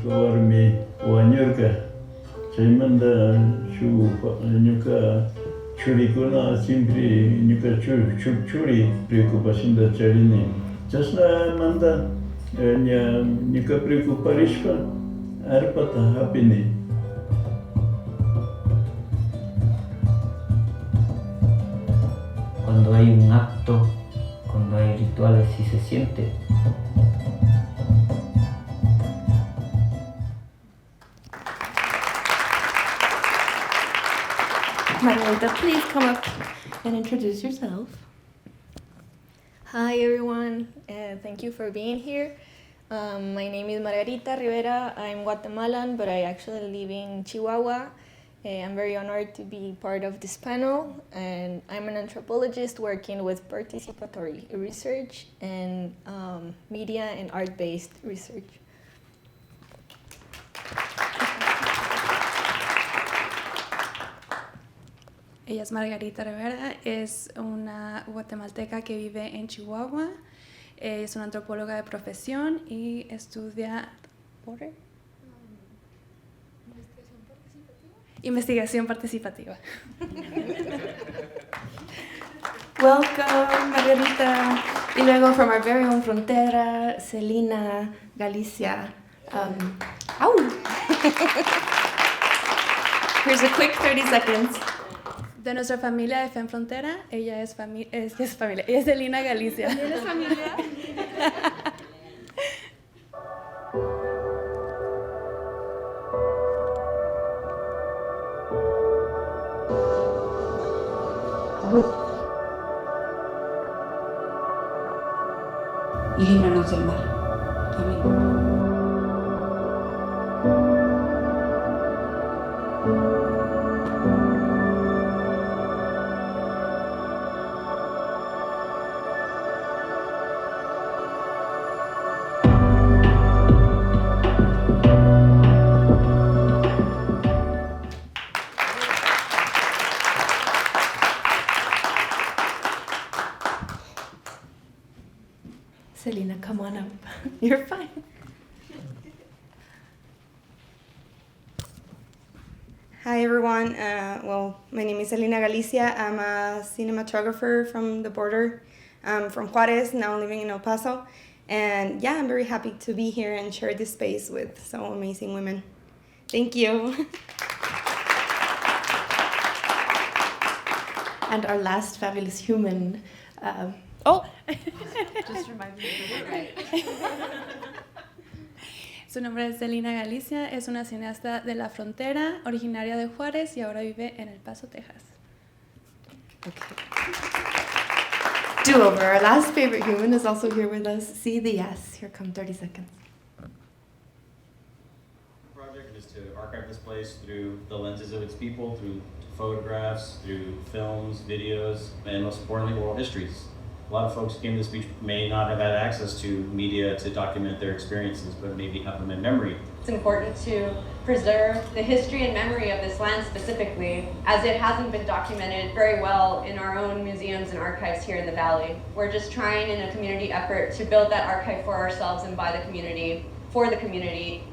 warmi wanyurka chaymanta shu ñuka churikuna siempre ñuka churi preocupacionda charini chashnamanta ñuka preocuparishpa arpata hapini. Cuando hay un acto, cuando hay rituales, sí se siente. Margarita, please come up and introduce yourself. Hi everyone, thank you for being here. My name is Margarita Rivera. I'm Guatemalan, but I actually live in Chihuahua. I'm very honored to be part of this panel, and I'm an anthropologist working with participatory research and media and art-based research. Ella es Margarita Rivera, es una guatemalteca que vive en Chihuahua, es una antropóloga de profesión y estudia investigación participativa. Welcome, Margarita. Y luego from our very own frontera, Celina Galicia. Here's a quick 30 seconds. De nuestra familia de Femme Frontera, ella es Celina Galicia. ¿Tienes familia? Y líbranos del mal. Amén. Celina, come on up. You're fine. Hi everyone. My name is Celina Galicia. I'm a cinematographer from the border, from Juarez, now living in El Paso. And yeah, I'm very happy to be here and share this space with so amazing women. Thank you. And our last fabulous human. Just remind me to do it right. Su nombre es Celina Galicia, es una cineasta de la frontera, originaria de Juárez y ahora vive en El Paso, Texas. Okay. Do-over. Our last favorite human is also here with us. See the yes. Here come 30 seconds. The project is to archive this place through the lenses of its people, through photographs, through films, videos, and most importantly, oral histories. A lot of folks who came to this beach may not have had access to media to document their experiences, but maybe have them in memory. It's important to preserve the history and memory of this land specifically, as it hasn't been documented very well in our own museums and archives here in the Valley. We're just trying in a community effort to build that archive for ourselves and by the community, for the community.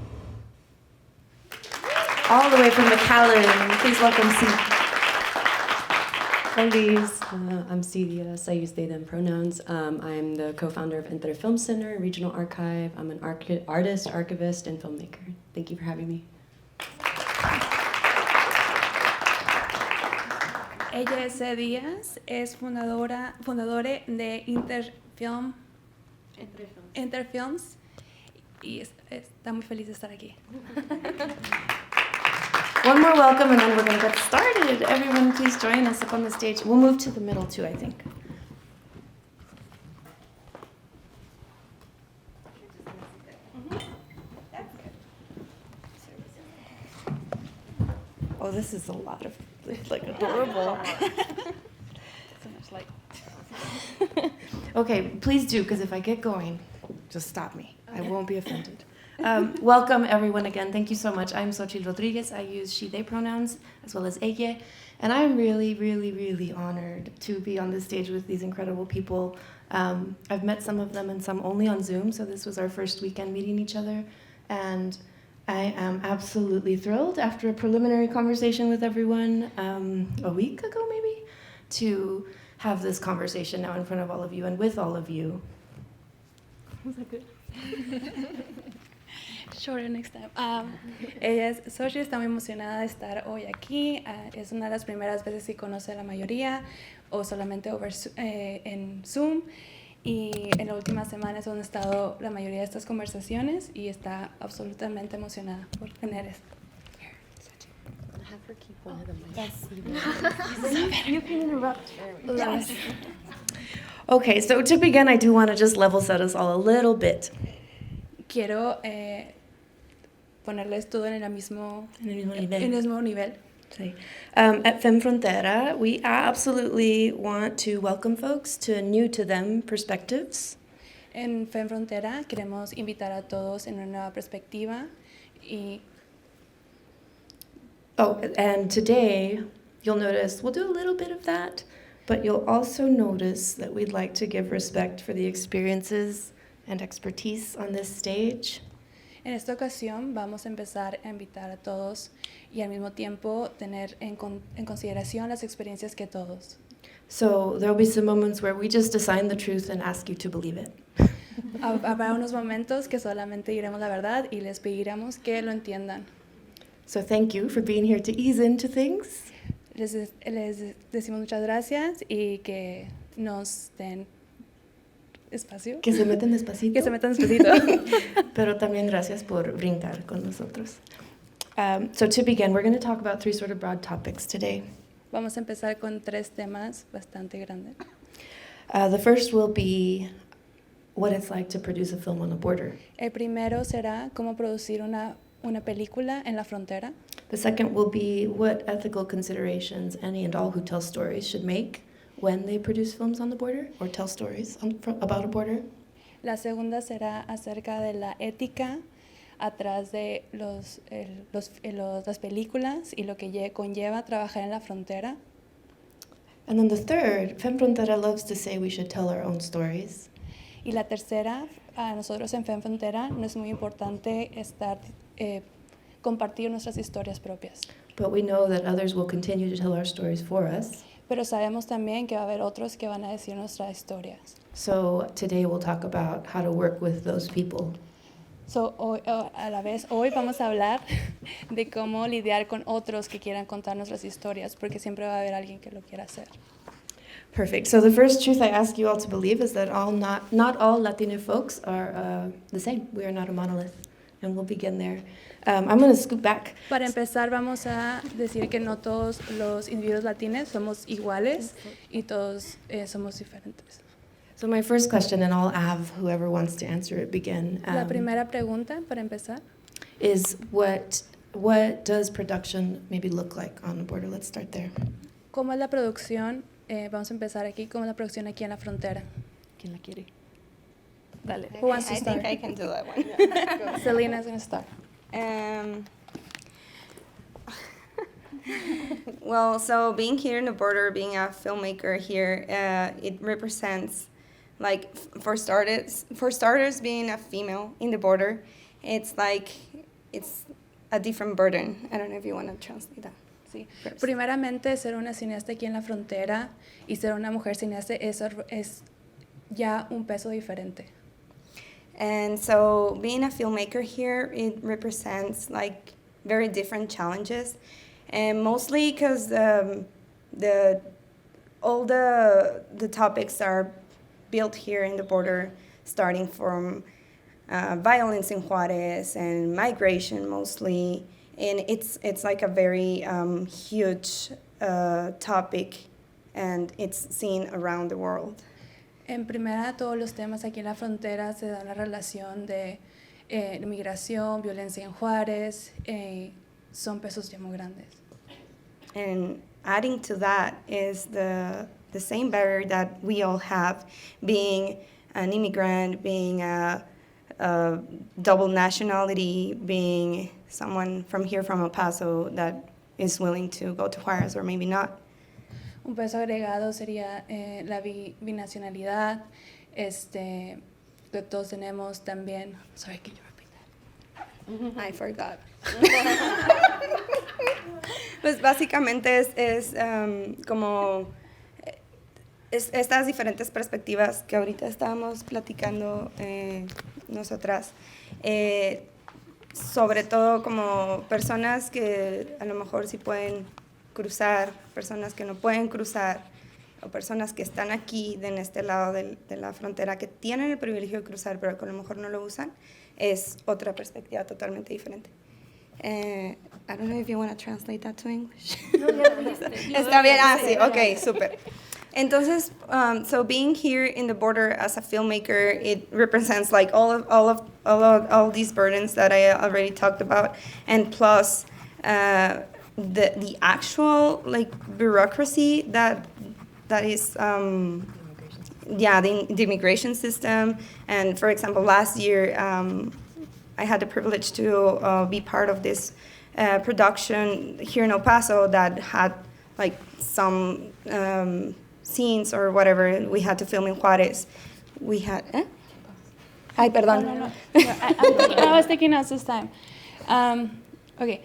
All the way from McAllen, please welcome C. Ladies, I'm Díaz. I use they, them pronouns. I'm the co-founder of Enter Film Center, Regional Archive. I'm an artist, archivist, and filmmaker. Thank you for having me. Ella es Díaz, es fundadora de Enter Films y está muy feliz de estar aquí. One more welcome and then we're going to get started. Everyone, please join us up on the stage. We'll move to the middle too, I think. Oh, this is a lot of, like, adorable. So much light. Okay, please do, because if I get going, just stop me. Okay. I won't be offended. Welcome, everyone, again. Thank you so much. I'm Xochitl Rodriguez. I use she, they pronouns, as well as ella. And I'm really, really, really honored to be on this stage with these incredible people. I've met some of them and some only on Zoom, so this was our first weekend meeting each other. And I am absolutely thrilled after a preliminary conversation with everyone a week ago maybe to have this conversation now in front of all of you and with all of you. Was that good? Shorter next time. Ella es Xochitl, está muy emocionada de estar hoy aquí. Es una de las primeras veces que conoce a la mayoría o solamente en Zoom. Y en la última semana es donde han estado la mayoría de estas conversaciones y está absolutamente emocionada por tener esto. You can interrupt. Yes. Okay, so to begin, I do want to just level set us all a little bit. Quiero ponerles todo en el mismo nivel. Sí. At Femme Frontera, we absolutely want to welcome folks to new to them perspectives. En Femme Frontera queremos invitar a todos en una nueva perspectiva y and today you'll notice we'll do a little bit of that, but you'll also notice that we'd like to give respect for the experiences and expertise on this stage. En esta ocasión vamos a empezar a invitar a todos y al mismo tiempo tener en consideración las experiencias que todos. So there'll be some moments where we just assign the truth and ask you to believe it. Habrá unos momentos que solamente diremos la verdad y les pediremos que lo entiendan. So thank you for being here to ease into things. Les decimos muchas gracias y que nos den espacio. Que se metan despacito. Que se metan despacito. Pero también gracias por brincar con nosotros. So to begin, we're going to talk about three sort of broad topics today. Vamos a empezar con 3 temas bastante grandes. The first will be what it's like to produce a film on the border. El primero será cómo producir una película en la frontera. The second will be what ethical considerations any and all who tell stories should make when they produce films on the border or tell stories about a border. La segunda será acerca de la ética atrás de las películas y lo que conlleva trabajar en la frontera. And then the third, Femme Frontera loves to say we should tell our own stories. Y la tercera, a nosotros en Femme Frontera nos es muy importante compartir nuestras historias propias. But we know that others will continue to tell our stories for us. Pero sabemos también que va a haber otros que van a decir nuestras historias. So today we'll talk about how to work with those people. Hoy vamos a hablar de cómo lidiar con otros que quieran contar nuestras historias, porque siempre va a haber alguien que lo quiera hacer. Perfect. So the first truth I ask you all to believe is that not all Latino folks are the same. We are not a monolith, and we'll begin there. I'm going to scoot back. Para empezar, vamos a decir que no todos los individuos latinos somos iguales y todos somos diferentes. So my first question, and I'll have whoever wants to answer it begin. La primera pregunta, para empezar, is what does production maybe look like on the border? Let's start there. ¿Cómo es la producción? Vamos a empezar aquí. ¿Cómo es la producción aquí en la frontera? ¿Quién la quiere? Dale. Who wants to I start? think I can do that one. Celina's going to start. Well, so being here in the border, being a filmmaker here, it represents, like, for starters, being a female in the border, it's a different burden. I don't know if you want to translate that. Sí. Primeramente, ser una cineasta aquí en la frontera y ser una mujer cineasta es ya un peso diferente. And so being a filmmaker here, it represents like very different challenges, and mostly because all the topics are built here in the border, starting from violence in Juarez and migration mostly, and it's like a very huge topic, and it's seen around the world. En primera, todos los temas aquí en la frontera se dan la relación de migración, violencia en Juárez, son pesos ya muy grandes. And adding to that is the same barrier that we all have, being an immigrant, being a double nationality, being someone from here, from El Paso, that is willing to go to Juárez or maybe not. Un peso agregado sería la binacionalidad, que todos tenemos también. Sorry, can you repeat that? I forgot. Pues básicamente es como estas diferentes perspectivas que ahorita estábamos platicando nosotras, sobre todo como personas que a lo mejor sí pueden cruzar, personas que no pueden cruzar, o personas que están aquí en este lado de la frontera que tienen el privilegio de cruzar pero que a lo mejor no lo usan, es otra perspectiva totalmente diferente. I don't know if you want to translate that to English. Está bien, sí, okay, super. Entonces, so being here in the border as a filmmaker, it represents like all these burdens that I already talked about, and plus the actual like bureaucracy that is the immigration system. And for example, last year I had the privilege to be part of this production here in El Paso that had like some scenes or whatever we had to film in Juárez. We had Ay, perdón. No. I was taking us this time. Okay.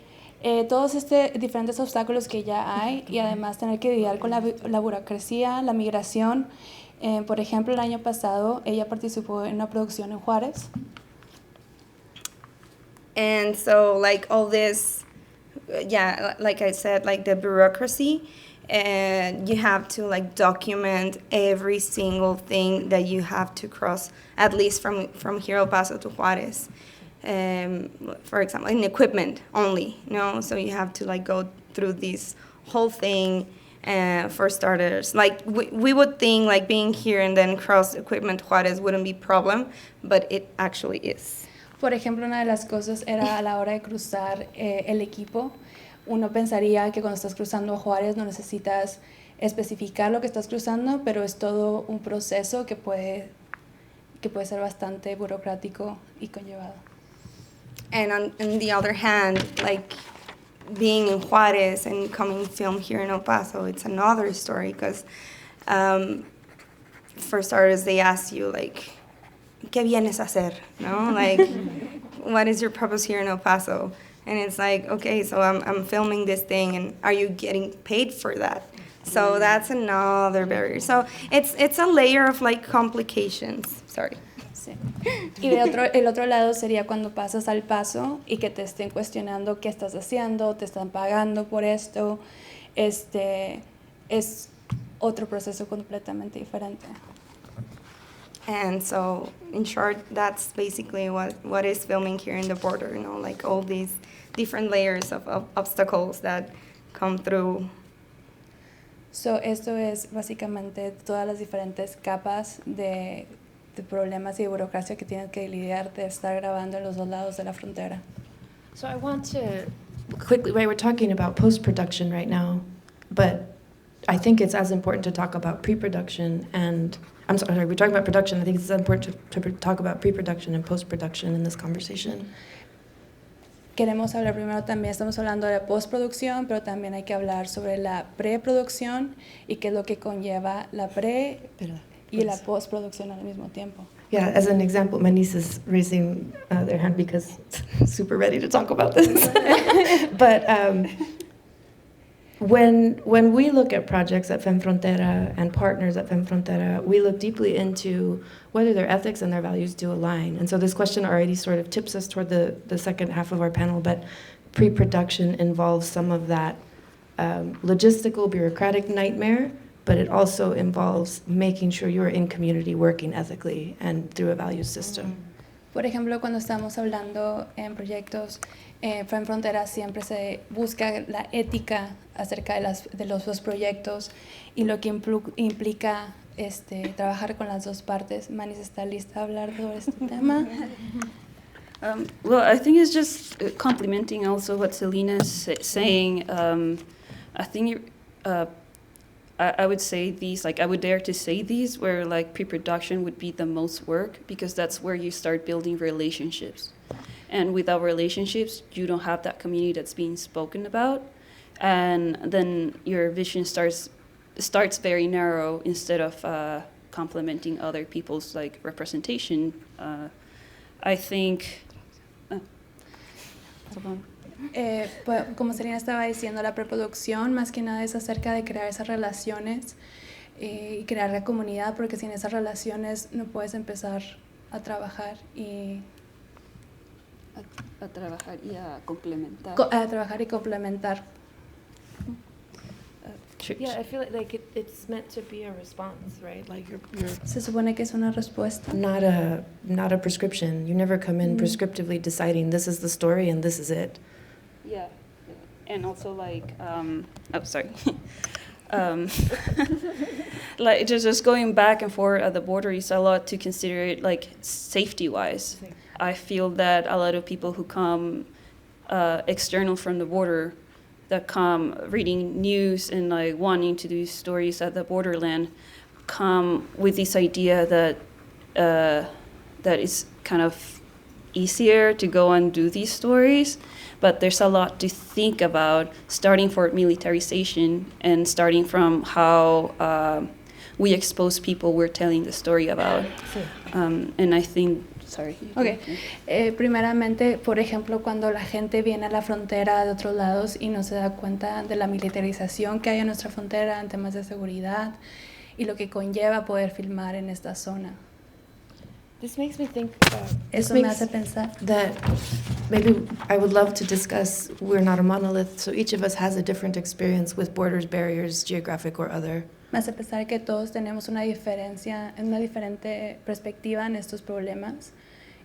Todos diferentes obstáculos que ya hay y además tener que lidiar con la burocracia, la migración. Por ejemplo, el año pasado ella participó en una producción en Juárez. And so like all this, like I said, like the bureaucracy, and you have to like document every single thing that you have to cross, at least from here El Paso to Juárez. For example, in equipment only, so you have to like go through this whole thing. For starters, like we would think like being here and then cross equipment Juárez wouldn't be a problem, but it actually is. Por ejemplo, una de las cosas era a la hora de cruzar el equipo. Uno pensaría que cuando estás cruzando a Juárez no necesitas especificar lo que estás cruzando, pero es todo un proceso que puede ser bastante burocrático y conllevado. And on the other hand, like being in Juárez and coming film here in El Paso, it's another story because for starters, they ask you like, ¿qué vienes a hacer? Like, what is your purpose here in El Paso? And it's like, okay, so I'm filming this thing, and are you getting paid for that? So that's another barrier. So it's a layer of like complications. Sorry. Sí. Y el otro lado sería cuando pasas al paso y que te estén cuestionando qué estás haciendo, te están pagando por esto. Es otro proceso completamente diferente. And so, in short, that's basically what is filming here in the border, like all these different layers of obstacles that come through. So, esto es básicamente todas las diferentes capas de problemas y de burocracia que tienes que lidiar de estar grabando en los dos lados de la frontera. So I want to quickly, right, we're talking about post-production right now, but I think it's as important to talk about pre-production and, I'm sorry, we're talking about production. I think it's important to talk about pre-production and post-production in this conversation. Queremos hablar primero también, estamos hablando de la postproducción, pero también hay que hablar sobre la preproducción y qué es lo que conlleva la pre y la postproducción al mismo tiempo. Yeah, as an example, my niece is raising their hand because super ready to talk about this. But when we look at projects at Femme Frontera and partners at Femme Frontera, we look deeply into whether their ethics and their values do align. And so this question already sort of tips us toward the second half of our panel, but pre-production involves some of that logistical, bureaucratic nightmare, but it also involves making sure you're in community working ethically and through a value system. Por ejemplo, cuando estamos hablando en proyectos, Femme Frontera siempre se busca la ética acerca de los dos proyectos y lo que implica trabajar con las dos partes. Manis está lista a hablar sobre este tema. Well, I think it's just complementing also what Celina is saying. I think I would say these, like I would dare to say these, where like pre-production would be the most work because that's where you start building relationships. And without relationships, you don't have that community that's being spoken about. And then your vision starts very narrow instead of complementing other people's like representation. I think Perdón. Pues, como Celina estaba diciendo, la preproducción más que nada es acerca de crear esas relaciones y crear la comunidad, porque sin esas relaciones no puedes empezar a trabajar y A trabajar y a complementar. a trabajar y complementar. Yeah, I feel like it's meant to be a response, right? Like you're Se supone que es una respuesta. not a prescription. You never come in prescriptively deciding this is the story and this is it. Yeah, and also like, sorry. Like just going back and forth at the border is a lot to consider it, like safety-wise. I feel that a lot of people who come external from the border, that come reading news and like wanting to do stories at the borderland, come with this idea that that it's kind of easier to go and do these stories, but there's a lot to think about, starting for militarization and starting from how we expose people we're telling the story about. And I think, sorry. Okay. Primeramente, por ejemplo, cuando la gente viene a la frontera de otros lados y no se da cuenta de la militarización que hay en nuestra frontera en temas de seguridad y lo que conlleva poder filmar en esta zona. This makes me think. Eso me hace pensar that maybe I would love to discuss. We're not a monolith, so each of us has a different experience with borders, barriers, geographic or other. Me hace pensar que todos tenemos una diferente perspectiva en estos problemas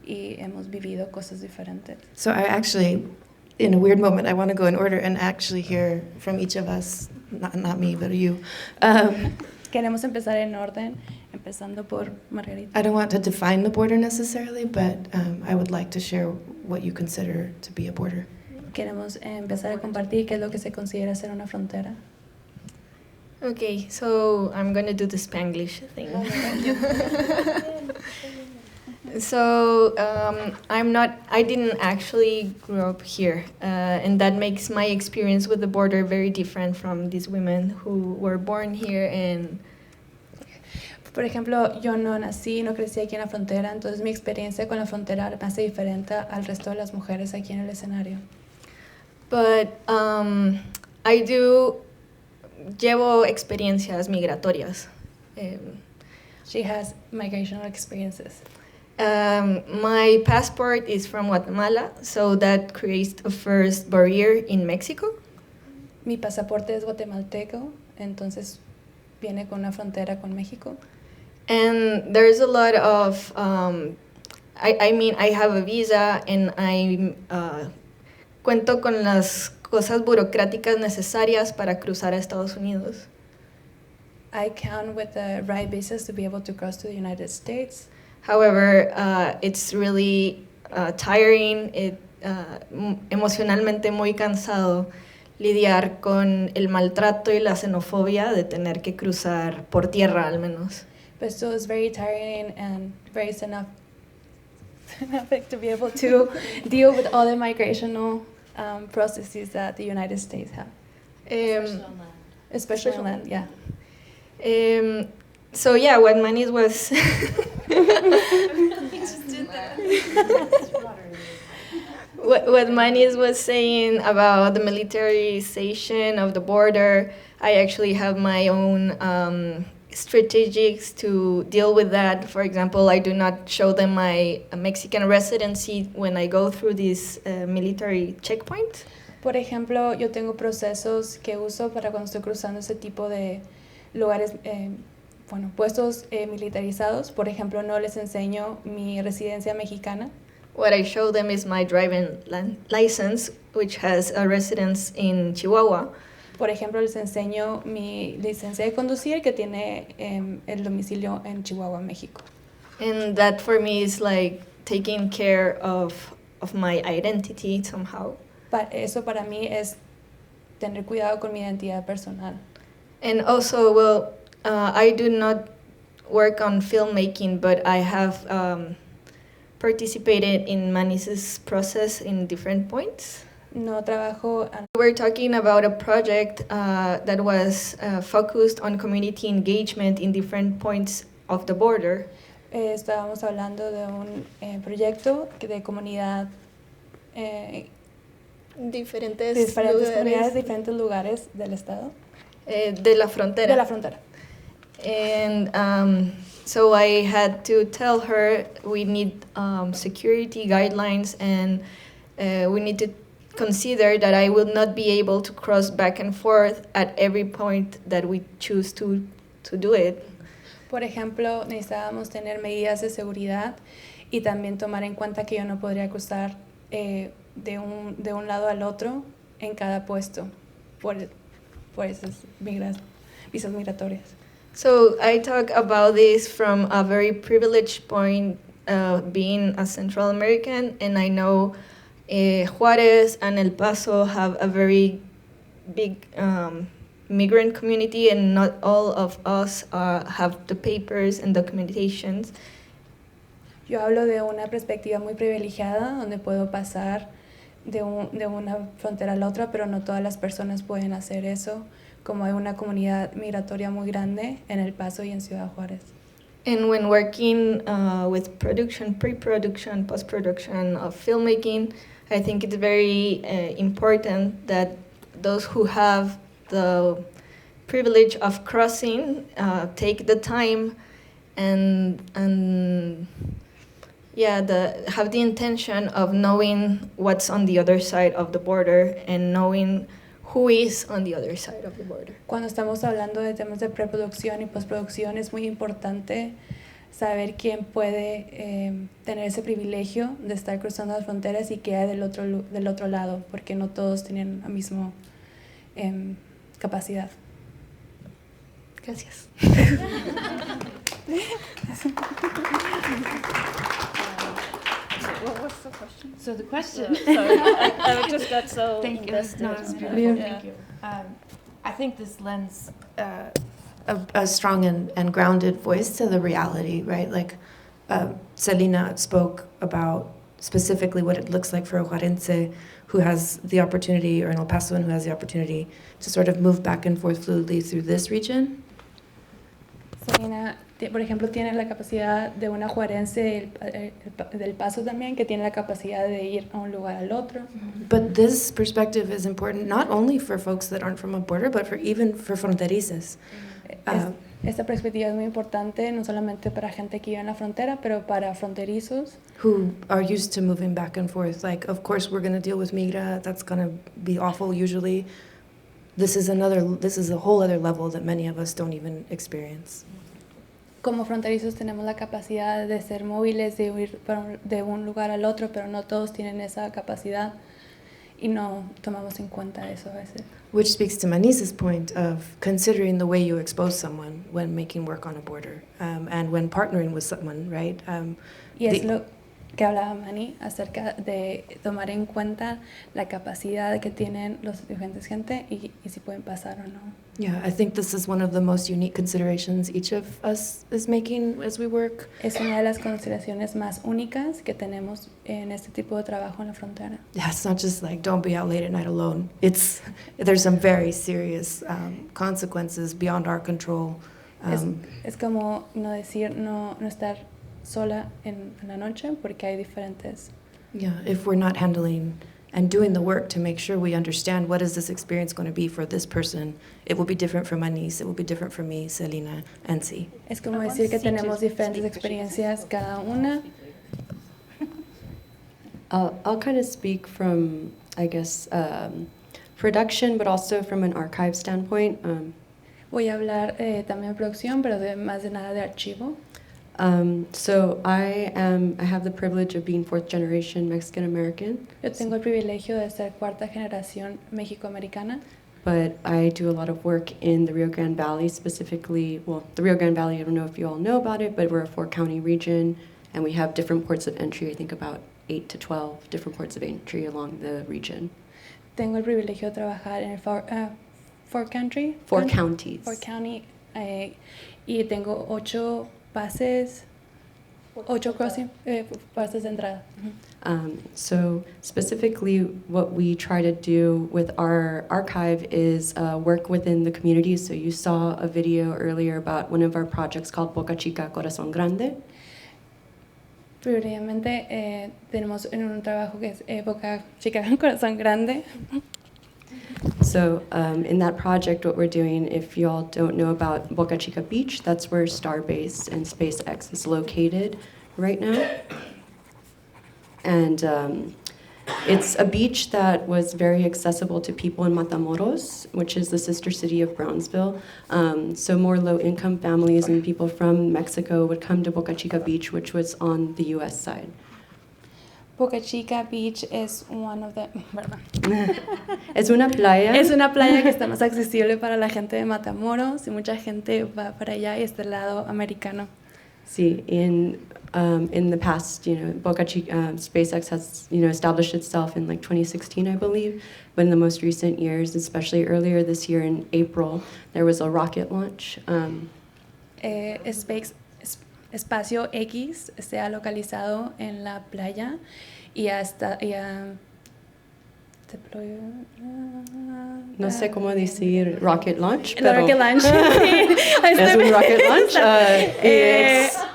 y hemos vivido cosas diferentes. So I actually, in a weird moment, I want to go in order and actually hear from each of us, not me, but you. Queremos empezar en orden, empezando por Margarita. I don't want to define the border necessarily, but I would like to share what you consider to be a border. Queremos empezar a compartir qué es lo que se considera ser una frontera. Okay, so I'm gonna do the Spanglish thing. So I didn't actually grow up here, and that makes my experience with the border very different from these women who were born here and. Por ejemplo, yo no nací, no crecí aquí en la frontera, entonces mi experiencia con la frontera me hace diferente al resto de las mujeres aquí en el escenario. But llevo experiencias migratorias. She has migrational experiences. My passport is from Guatemala, so that creates a first barrier in Mexico. Mi pasaporte es guatemalteco, entonces viene con una frontera con México. And there's a lot of, I have a visa and I cuento con las cosas burocráticas necesarias para cruzar a Estados Unidos. I count with the right visas to be able to cross to the United States. However, it's really tiring, emocionalmente muy cansado lidiar con el maltrato y la xenofobia de tener que cruzar por tierra al menos. But still it's very tiring and very xenophobic to be able to deal with all the migrational processes that the United States have. Especially on land, yeah. So yeah, what Manis was what Manis was saying about the militarization of the border, I actually have my own strategies to deal with that. For example, I do not show them my Mexican residency when I go through this military checkpoint. Por ejemplo, yo tengo procesos que uso para cuando estoy cruzando ese tipo de lugares, puestos militarizados. Por ejemplo, no les enseño mi residencia mexicana. What I show them is my driving license, which has a residence in Chihuahua. Por ejemplo, les enseño mi licencia de conducir que tiene el domicilio en Chihuahua, México. And that for me is like taking care of my identity somehow. Eso para mí es tener cuidado con mi identidad personal. And also, I do not work on filmmaking, but I have participated in Manis's process in different points. No trabajo. We're talking about a project that was focused on community engagement in different points of the border. Estábamos hablando de un proyecto de comunidad diferentes comunidades, lugares diferentes lugares del estado. de la frontera. De la frontera. And so I had to tell her we need security guidelines, and we need to consider that I will not be able to cross back and forth at every point that we choose to do it. Por ejemplo, necesitábamos tener medidas de seguridad y también tomar en cuenta que yo no podría cruzar de un lado al otro en cada puesto por esas visas migratorias. So I talk about this from a very privileged point, being a Central American, and I know Juárez and El Paso have a very big migrant community, and not all of us have the papers and documentations. Yo hablo de una perspectiva muy privilegiada, donde puedo pasar de una frontera a la otra, pero no todas las personas pueden hacer eso, como hay una comunidad migratoria muy grande en El Paso y en Ciudad Juárez. And when working with production, pre-production, post-production of filmmaking, I think it's very important that those who have the privilege of crossing take the time and have the intention of knowing what's on the other side of the border and knowing who is on the other side of the border. Cuando estamos hablando de temas de preproducción y postproducción, es muy importante saber quién puede tener ese privilegio de estar cruzando las fronteras y qué hay del otro lado, porque no todos tienen la misma capacidad. Gracias. What was the question? So the question. Sorry, I just got so Thank you. invested. No, it's Yeah. beautiful. Yeah. Thank you. I think this lends a strong and grounded voice to the reality, right? Like Celina spoke about specifically what it looks like for a Juarense who has the opportunity, or an El Pasoan who has the opportunity to sort of move back and forth fluidly through this region. Celina, por ejemplo, tiene la capacidad de una juarense del Paso también, que tiene la capacidad de ir a un lugar al otro. But this perspective is important not only for folks that aren't from a border, but even for fronterizos. Esta perspectiva es muy importante, no solamente para gente que vive en la frontera, pero para fronterizos. Who are used to moving back and forth. Like, of course, we're going to deal with migra. That's going to be awful usually. This is a whole other level that many of us don't even experience. Como fronterizos tenemos la capacidad de ser móviles, de ir de un lugar al otro, pero no todos tienen esa capacidad y no tomamos en cuenta eso a veces. Which speaks to Manisa's point of considering the way you expose someone when making work on a border and when partnering with someone, right? Y es lo que hablaba Mani acerca de tomar en cuenta la capacidad que tienen los diferentes gente y si pueden pasar o no. Yeah, I think this is one of the most unique considerations each of us is making as we work. Es una de las consideraciones más únicas que tenemos en este tipo de trabajo en la frontera. Yeah, it's not just like don't be out late at night alone. There's some very serious consequences beyond our control. Es como no estar sola en la noche porque hay diferentes. Yeah, if we're not handling and doing the work to make sure we understand what is this experience going to be for this person, it will be different for Manis, it will be different for me, Celina, and C. Es como decir que tenemos diferentes experiencias cada una. I'll kind of speak from, I guess, production, but also from an archive standpoint. Voy a hablar también de producción, pero más de nada de archivo. So I have the privilege of being fourth generation Mexican American. Yo tengo el privilegio de ser cuarta generación mexicoamericana. But I do a lot of work in the Rio Grande Valley, specifically, the Rio Grande Valley, I don't know if you all know about it, but we're a 4-county region, and we have different ports of entry, I think about 8 to 12 different ports of entry along the region. Tengo el privilegio de trabajar en el Four Counties. 4 county, y tengo 8 pases, 8 crossing, pases de entrada. So specifically what we try to do with our archive is work within the community. So you saw a video earlier about one of our projects called Boca Chica, Corazón Grande. Previamente tenemos un trabajo que es Boca Chica Corazón Grande. So in that project, what we're doing, if you all don't know about Boca Chica Beach, that's where Starbase and SpaceX is located right now. And it's a beach that was very accessible to people in Matamoros, which is the sister city of Brownsville. So more low-income families and people from Mexico would come to Boca Chica Beach, which was on the U.S. side. Boca Chica Beach es one of the... Es una playa. Es una playa que está más accesible para la gente de Matamoros y mucha gente va para allá y este lado americano. Sí, in the past, Boca Chica, SpaceX has, established itself in like 2016, I believe. But in the most recent years, especially earlier this year in April, there was a rocket launch. Espacio X se ha localizado en la playa y hasta no sé cómo decir rocket launch, pero rocket launch. Es un rocket launch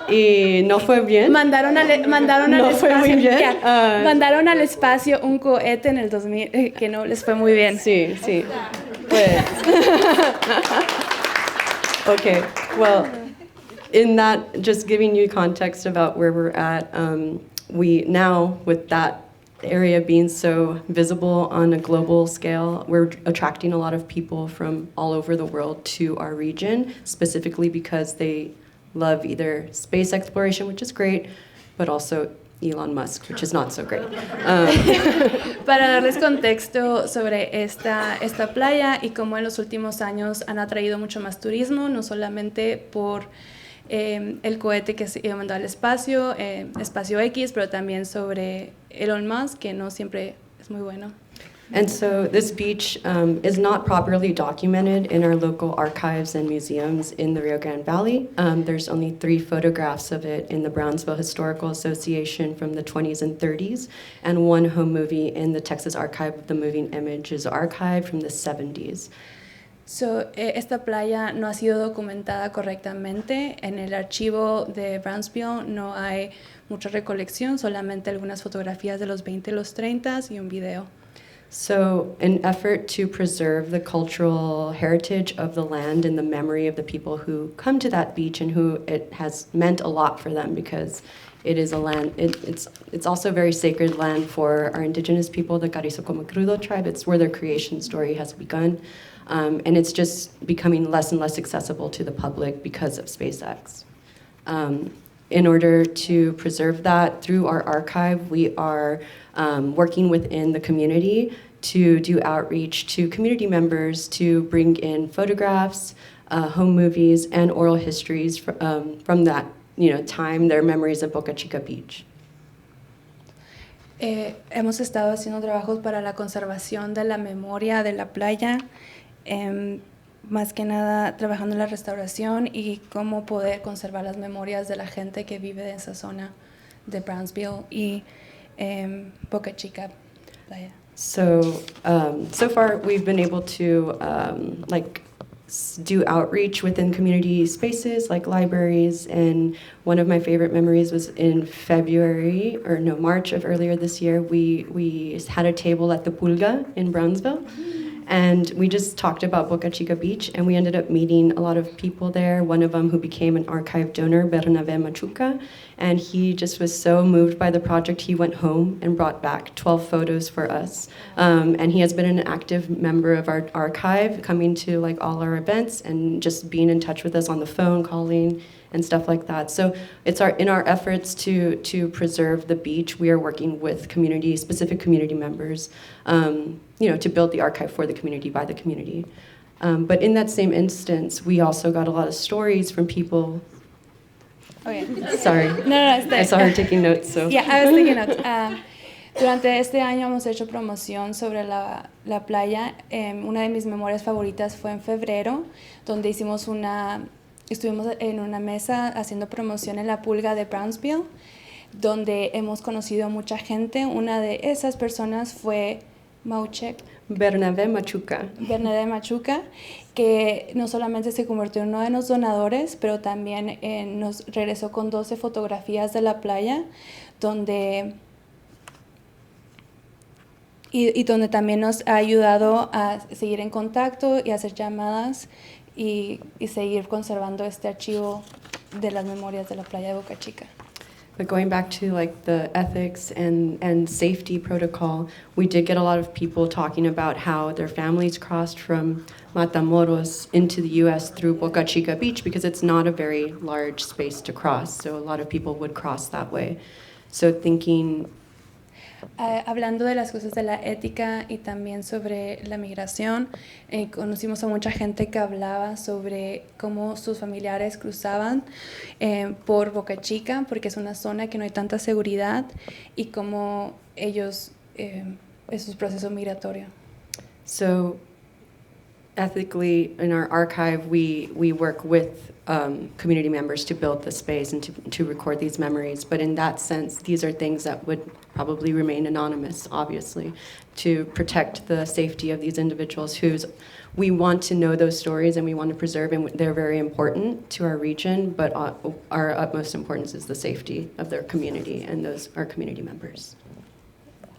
y no fue bien. Mandaron al no espacio. Fue muy bien. Mandaron al espacio un cohete en el 2000 que no les fue muy bien. Sí. Pues. Okay. Well, in that, just giving you context about where we're at, we now, with that area being so visible on a global scale, we're attracting a lot of people from all over the world to our region, specifically because they love either space exploration, which is great, but also Elon Musk, which is not so great. Para darles contexto sobre esta playa y cómo en los últimos años han atraído mucho más turismo, no solamente por el cohete que se mandó al espacio, espacio X, pero también sobre Elon Musk, que no siempre es muy bueno. And so this beach is not properly documented in our local archives and museums in the Rio Grande Valley. There's only 3 photographs of it in the Brownsville Historical Association from the 20s and 30s, and 1 home movie in the Texas Archive of the Moving Images Archive from the 70s. So, esta playa no ha sido documentada correctamente. En el archivo de Brownsville no hay mucha recolección, solamente algunas fotografías de los 20 y los 30 y un video. So, an effort to preserve the cultural heritage of the land and the memory of the people who come to that beach and who it has meant a lot for them, because it is a land, it's also a very sacred land for our indigenous people, the Carrizo Como Crudo tribe. It's where their creation story has begun. And it's just becoming less and less accessible to the public because of SpaceX. In order to preserve that through our archive, we are working within the community to do outreach to community members to bring in photographs, home movies, and oral histories from that time, their memories of Boca Chica Beach. Hemos estado haciendo trabajos para la conservación de la memoria de la playa, más que nada trabajando en la restauración y cómo poder conservar las memorias de la gente que vive en esa zona de Brownsville y Boca Chica playa. So, so far we've been able to do outreach within community spaces like libraries, and one of my favorite memories was in March of earlier this year. We had a table at the Pulga in Brownsville. And we just talked about Boca Chica Beach, and we ended up meeting a lot of people there, one of them who became an archive donor, Bernabé Machuca, and he just was so moved by the project, he went home and brought back 12 photos for us. And he has been an active member of our archive, coming to like all our events and just being in touch with us on the phone, calling, and stuff like that. So it's in our efforts to preserve the beach, we are working with specific community members, to build the archive for the community, by the community. But in that same instance, we also got a lot of stories from people. Okay. Sorry. No, I saw her taking notes. So. Yeah, I was taking notes. Durante este año hemos hecho promoción sobre la playa. Una de mis memorias favoritas fue en febrero, donde estuvimos en una mesa haciendo promoción en la Pulga de Brownsville, donde hemos conocido a mucha gente. Una de esas personas fue Bernabé Machuca. Bernabé Machuca, que no solamente se convirtió en uno de los donadores, pero también nos regresó con 12 fotografías de la playa, donde también nos ha ayudado a seguir en contacto y hacer llamadas y seguir conservando este archivo de las memorias de la playa de Boca Chica. But going back to like the ethics and safety protocol, we did get a lot of people talking about how their families crossed from Matamoros into the U.S. through Boca Chica Beach because it's not a very large space to cross. So a lot of people would cross that way. So thinking... Hablando de las cosas de la ética y también sobre la migración, conocimos a mucha gente que hablaba sobre cómo sus familiares cruzaban por Boca Chica, porque es una zona que no hay tanta seguridad, y cómo ellos, es su proceso migratorio. So ethically, in our archive, we work with community members to build the space and to record these memories. But in that sense, these are things that would probably remain anonymous, obviously, to protect the safety of these individuals whose we want to know those stories and we want to preserve, and they're very important to our region, but our utmost importance is the safety of their community and those our community members.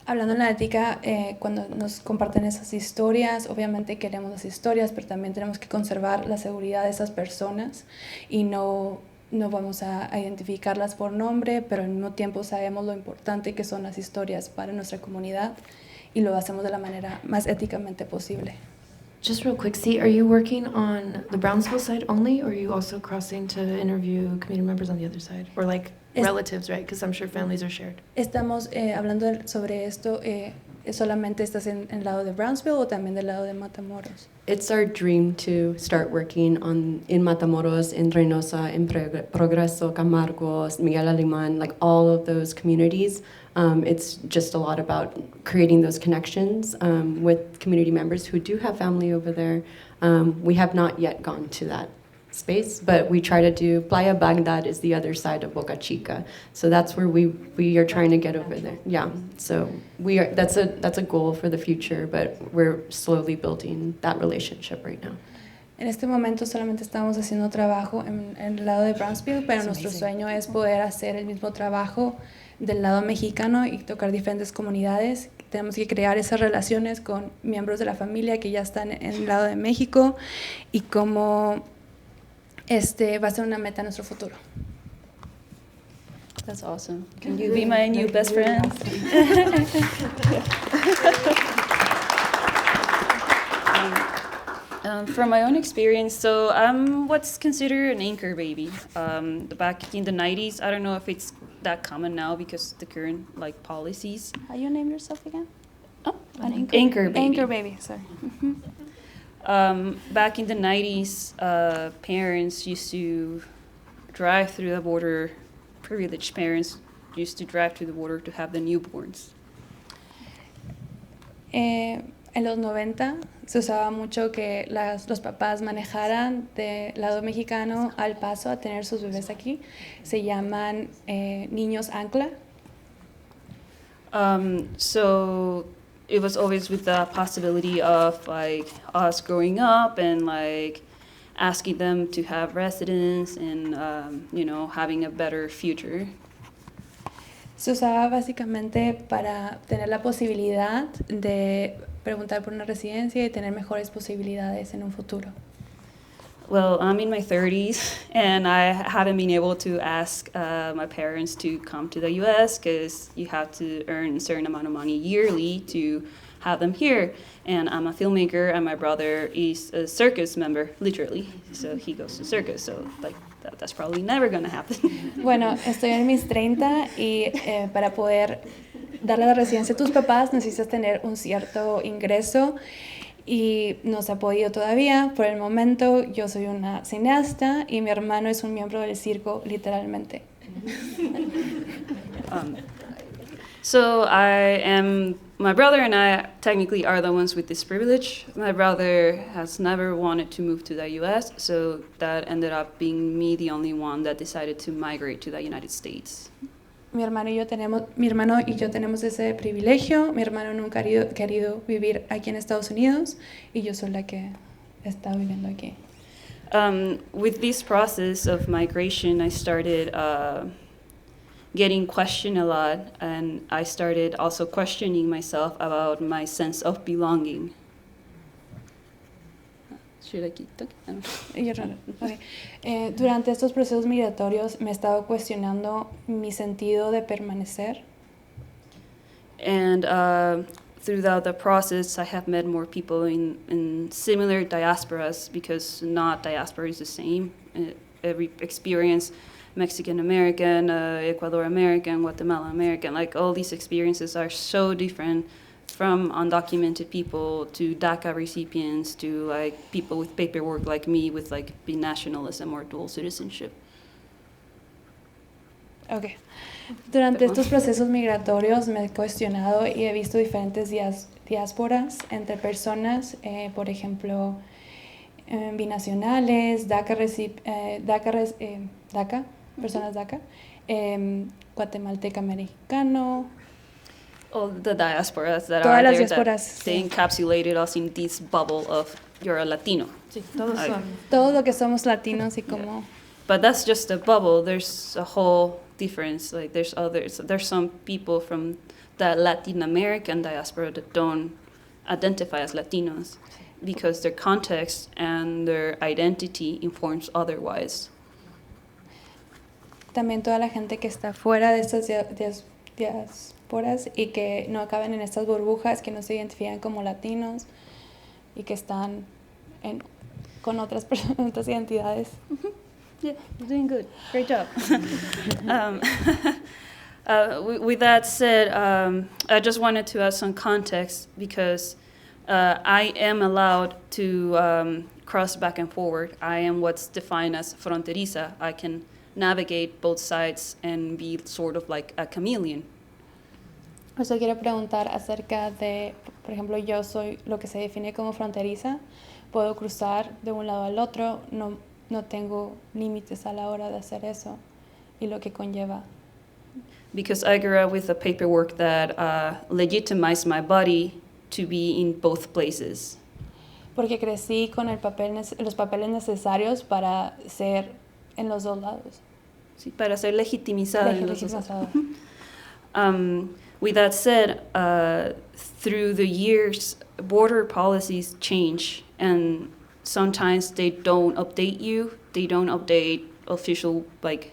Hablando en la ética, cuando nos comparten esas historias, obviamente queremos las historias, pero también tenemos que conservar la seguridad de esas personas y no vamos a identificarlas por nombre, pero al mismo tiempo sabemos lo importante que son las historias para nuestra comunidad y lo hacemos de la manera más éticamente posible. Just real quick, are you working on the Brownsville side only, or are you also crossing to interview community members on the other side? Or like relatives, right? Because I'm sure families are shared. Estamos hablando sobre esto, ¿solamente estás en el lado de Brownsville o también del lado de Matamoros? It's our dream to start working in Matamoros, in Reynosa, in Progreso, Camargo, Miguel Alemán, like all of those communities. It's just a lot about creating those connections with community members who do have family over there. We have not yet gone to that space, but we try to do Playa Bagdad is the other side of Boca Chica, so that's where we are trying to get over there. Yeah, so that's a goal for the future, but we're slowly building that relationship right now. En este momento solamente estamos haciendo trabajo en el lado de Brownsville, pero nuestro sueño es poder hacer el mismo trabajo del lado mexicano y tocar diferentes comunidades. Tenemos que crear esas relaciones con miembros de la familia que ya están en el lado de México y cómo va a ser una meta en nuestro futuro. That's awesome. Can you be my new best friend? From my own experience, so I'm what's considered an anchor baby. Back in the 90s, I don't know if it's that common now because the current policies. How you name yourself again? Oh, an anchor baby. Anchor baby, sorry. Back in the 90s, parents used to drive through the border, privileged parents used to drive through the border to have the newborns. En los 90 se usaba mucho que los papás manejaran del lado mexicano al Paso a tener sus bebés aquí. Se llaman niños ancla. So it was always with the possibility of us growing up and asking them to have residence and having a better future. Se usaba básicamente para tener la posibilidad de preguntar por una residencia y tener mejores posibilidades en un futuro. Well, I'm in my 30s, and I haven't been able to ask my parents to come to the U.S. because you have to earn a certain amount of money yearly to have them here. And I'm a filmmaker, and my brother is a circus member, literally. So he goes to circus, so that's probably never going to happen. Bueno, estoy en mis 30 y para poder darle la residencia a tus papás necesitas tener un cierto ingreso y no se ha podido todavía. Por el momento yo soy una cineasta y mi hermano es un miembro del circo, literalmente. So my brother and I technically are the ones with this privilege. My brother has never wanted to move to the U.S., so that ended up being me the only one that decided to migrate to the United States. mi hermano y yo tenemos ese privilegio. Mi hermano nunca ha querido vivir aquí en Estados Unidos y yo soy la que está viviendo aquí. With this process of migration, I started getting questioned a lot, and I started also questioning myself about my sense of belonging. Should I keep talking? Okay. Durante estos procesos migratorios me he estado cuestionando mi sentido de permanecer. And throughout the process, I have met more people in similar diasporas, because not diaspora is the same. Every experience, Mexican American, Ecuador American, Guatemala American, like all these experiences are so different, from undocumented people to DACA recipients to like people with paperwork like me with like binationalism or dual citizenship. Okay. Durante estos procesos migratorios me he cuestionado y he visto diferentes diásporas entre personas, por ejemplo, binacionales, personas DACA, guatemalteca americano. All the diasporas that Todas are las there, diásporas, that they encapsulated us in this bubble of you're a Latino. Sí, todos son. Todo lo que somos latinos y como... Yeah. But that's just a bubble. There's a whole difference. Like there's others. There's some people from the Latin American diaspora that don't identify as Latinos because their context and their identity informs otherwise. También toda la gente que está fuera de estas diásporas y que no acaban en estas burbujas, que no se identifican como latinos y que están con otras identidades. Yeah, you're doing good. Great job. With that said, I just wanted to add some context because I am allowed to cross back and forward. I am what's defined as fronteriza. I can navigate both sides and be sort of like a chameleon. Por eso quiero preguntar acerca de, por ejemplo, yo soy lo que se define como fronteriza. Puedo cruzar de un lado al otro, no tengo límites a la hora de hacer eso y lo que conlleva. Because I grew up with a paperwork that legitimized my body to be in both places. Porque crecí con los papeles necesarios para ser en los dos lados. Sí, para ser legitimizada en los dos lados. With that said, through the years, border policies change, and sometimes they don't update you. They don't update official like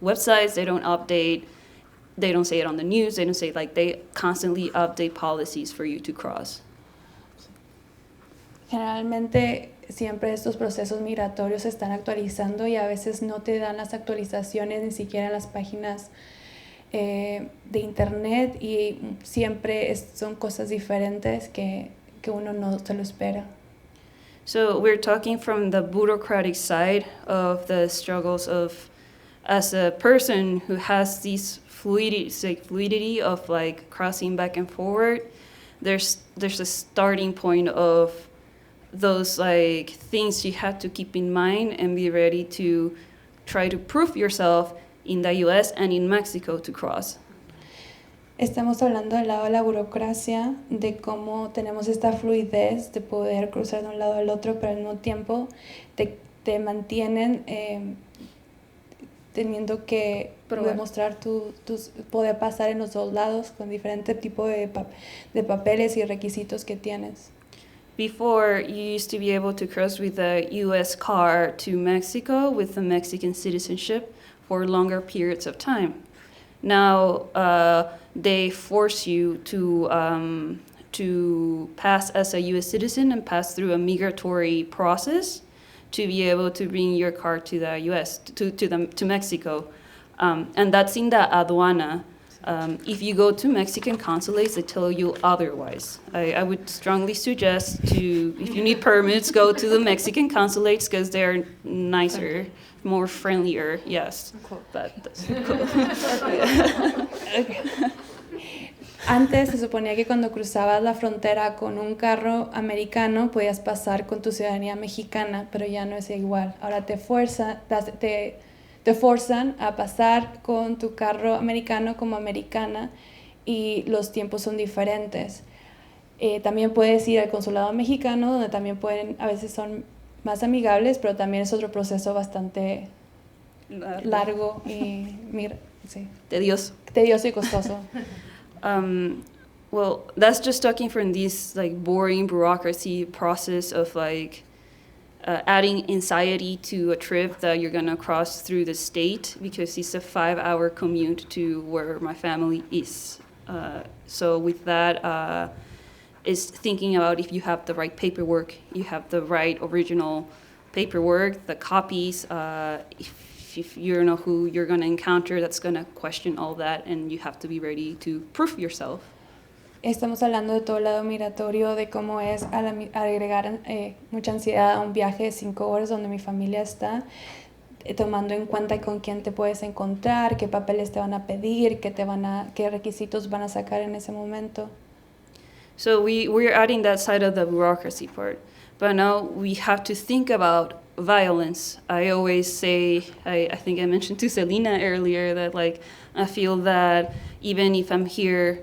websites. They don't say it on the news. They don't say they constantly update policies for you to cross. Generalmente siempre estos procesos migratorios se están actualizando y a veces no te dan las actualizaciones ni siquiera en las páginas de internet y siempre son cosas diferentes que uno no se lo espera. So we're talking from the bureaucratic side of the struggles of, as a person who has this fluidity of like crossing back and forward, there's a starting point of those like things you have to keep in mind and be ready to try to prove yourself in the US and in Mexico to cross. Estamos hablando del lado de la burocracia, de cómo tenemos esta fluidez de poder cruzar de un lado al otro, pero al mismo tiempo te mantienen teniendo que demostrar poder pasar en los dos lados con diferentes tipos de papeles y requisitos que tienes. Before, you used to be able to cross with a U.S. car to Mexico with a Mexican citizenship for longer periods of time. Now, they force you to pass as a U.S. citizen and pass through a migratory process to be able to bring your car to the U.S., to Mexico. And that's in the aduana. If you go to Mexican consulates, they tell you otherwise. I would strongly suggest if you need permits, go to the Mexican consulates because they're nicer, more friendlier. Yes, that's cool. Okay. Antes se suponía que cuando cruzabas la frontera con un carro americano podías pasar con tu ciudadanía mexicana, pero ya no es igual. Ahora te te forzan a pasar con tu carro americano como americana y los tiempos son diferentes. También puedes ir al consulado mexicano, donde también a veces son más amigables, pero también es otro proceso bastante largo y sí, Tedioso. Tedioso y costoso. Well, that's just talking from this like boring bureaucracy process of like adding anxiety to a trip that you're gonna cross through the state because it's a 5-hour commute to where my family is. So with that, is thinking about if you have the right paperwork, you have the right original paperwork, the copies, if you know who you're gonna encounter that's gonna question all that, and you have to be ready to prove yourself. Estamos hablando de todo el lado migratorio, de cómo es agregar mucha ansiedad a un viaje de 5 horas donde mi familia está, tomando en cuenta con quién te puedes encontrar, qué papeles te van a pedir, qué requisitos van a sacar en ese momento. So we're adding that side of the bureaucracy part, but now we have to think about violence. I always say, I think I mentioned to Celina earlier that like I feel that even if I'm here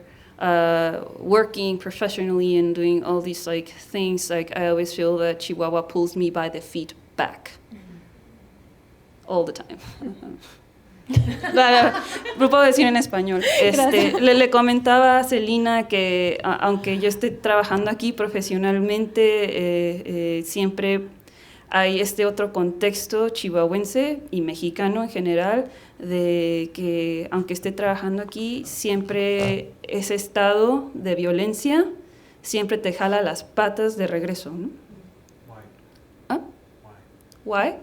working professionally and doing all these like things, like I always feel that Chihuahua pulls me by the feet back all the time. Lo puedo decir en español. Le comentaba a Celina que aunque yo esté trabajando aquí profesionalmente, siempre hay este otro contexto chihuahuense y mexicano en general, de que aunque esté trabajando aquí, siempre ese estado de violencia siempre te jala las patas de regreso, ¿no? Why?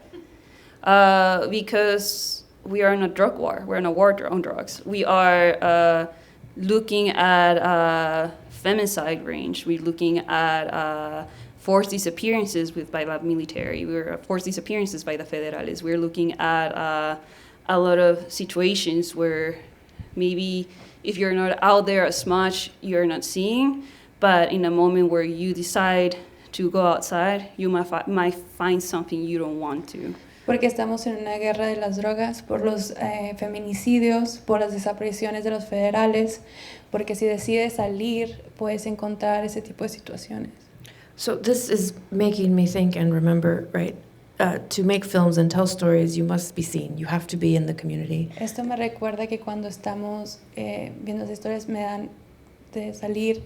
Because we are in a drug war. We're in a war on drugs. We are looking at femicide range. We're looking at forced disappearances by the military. We're forced disappearances by the federales. We're looking at a lot of situations where maybe if you're not out there as much, you're not seeing, but in a moment where you decide to go outside, you might find something you don't want to. Porque estamos en una guerra de las drogas, por los feminicidios, por las desapariciones de los federales, porque si decides salir, puedes encontrar ese tipo de situaciones. So this is making me think and remember, right? To make films and tell stories, you must be seen. You have to be in the community. Esto me recuerda que cuando estamos viendo las historias me dan de salir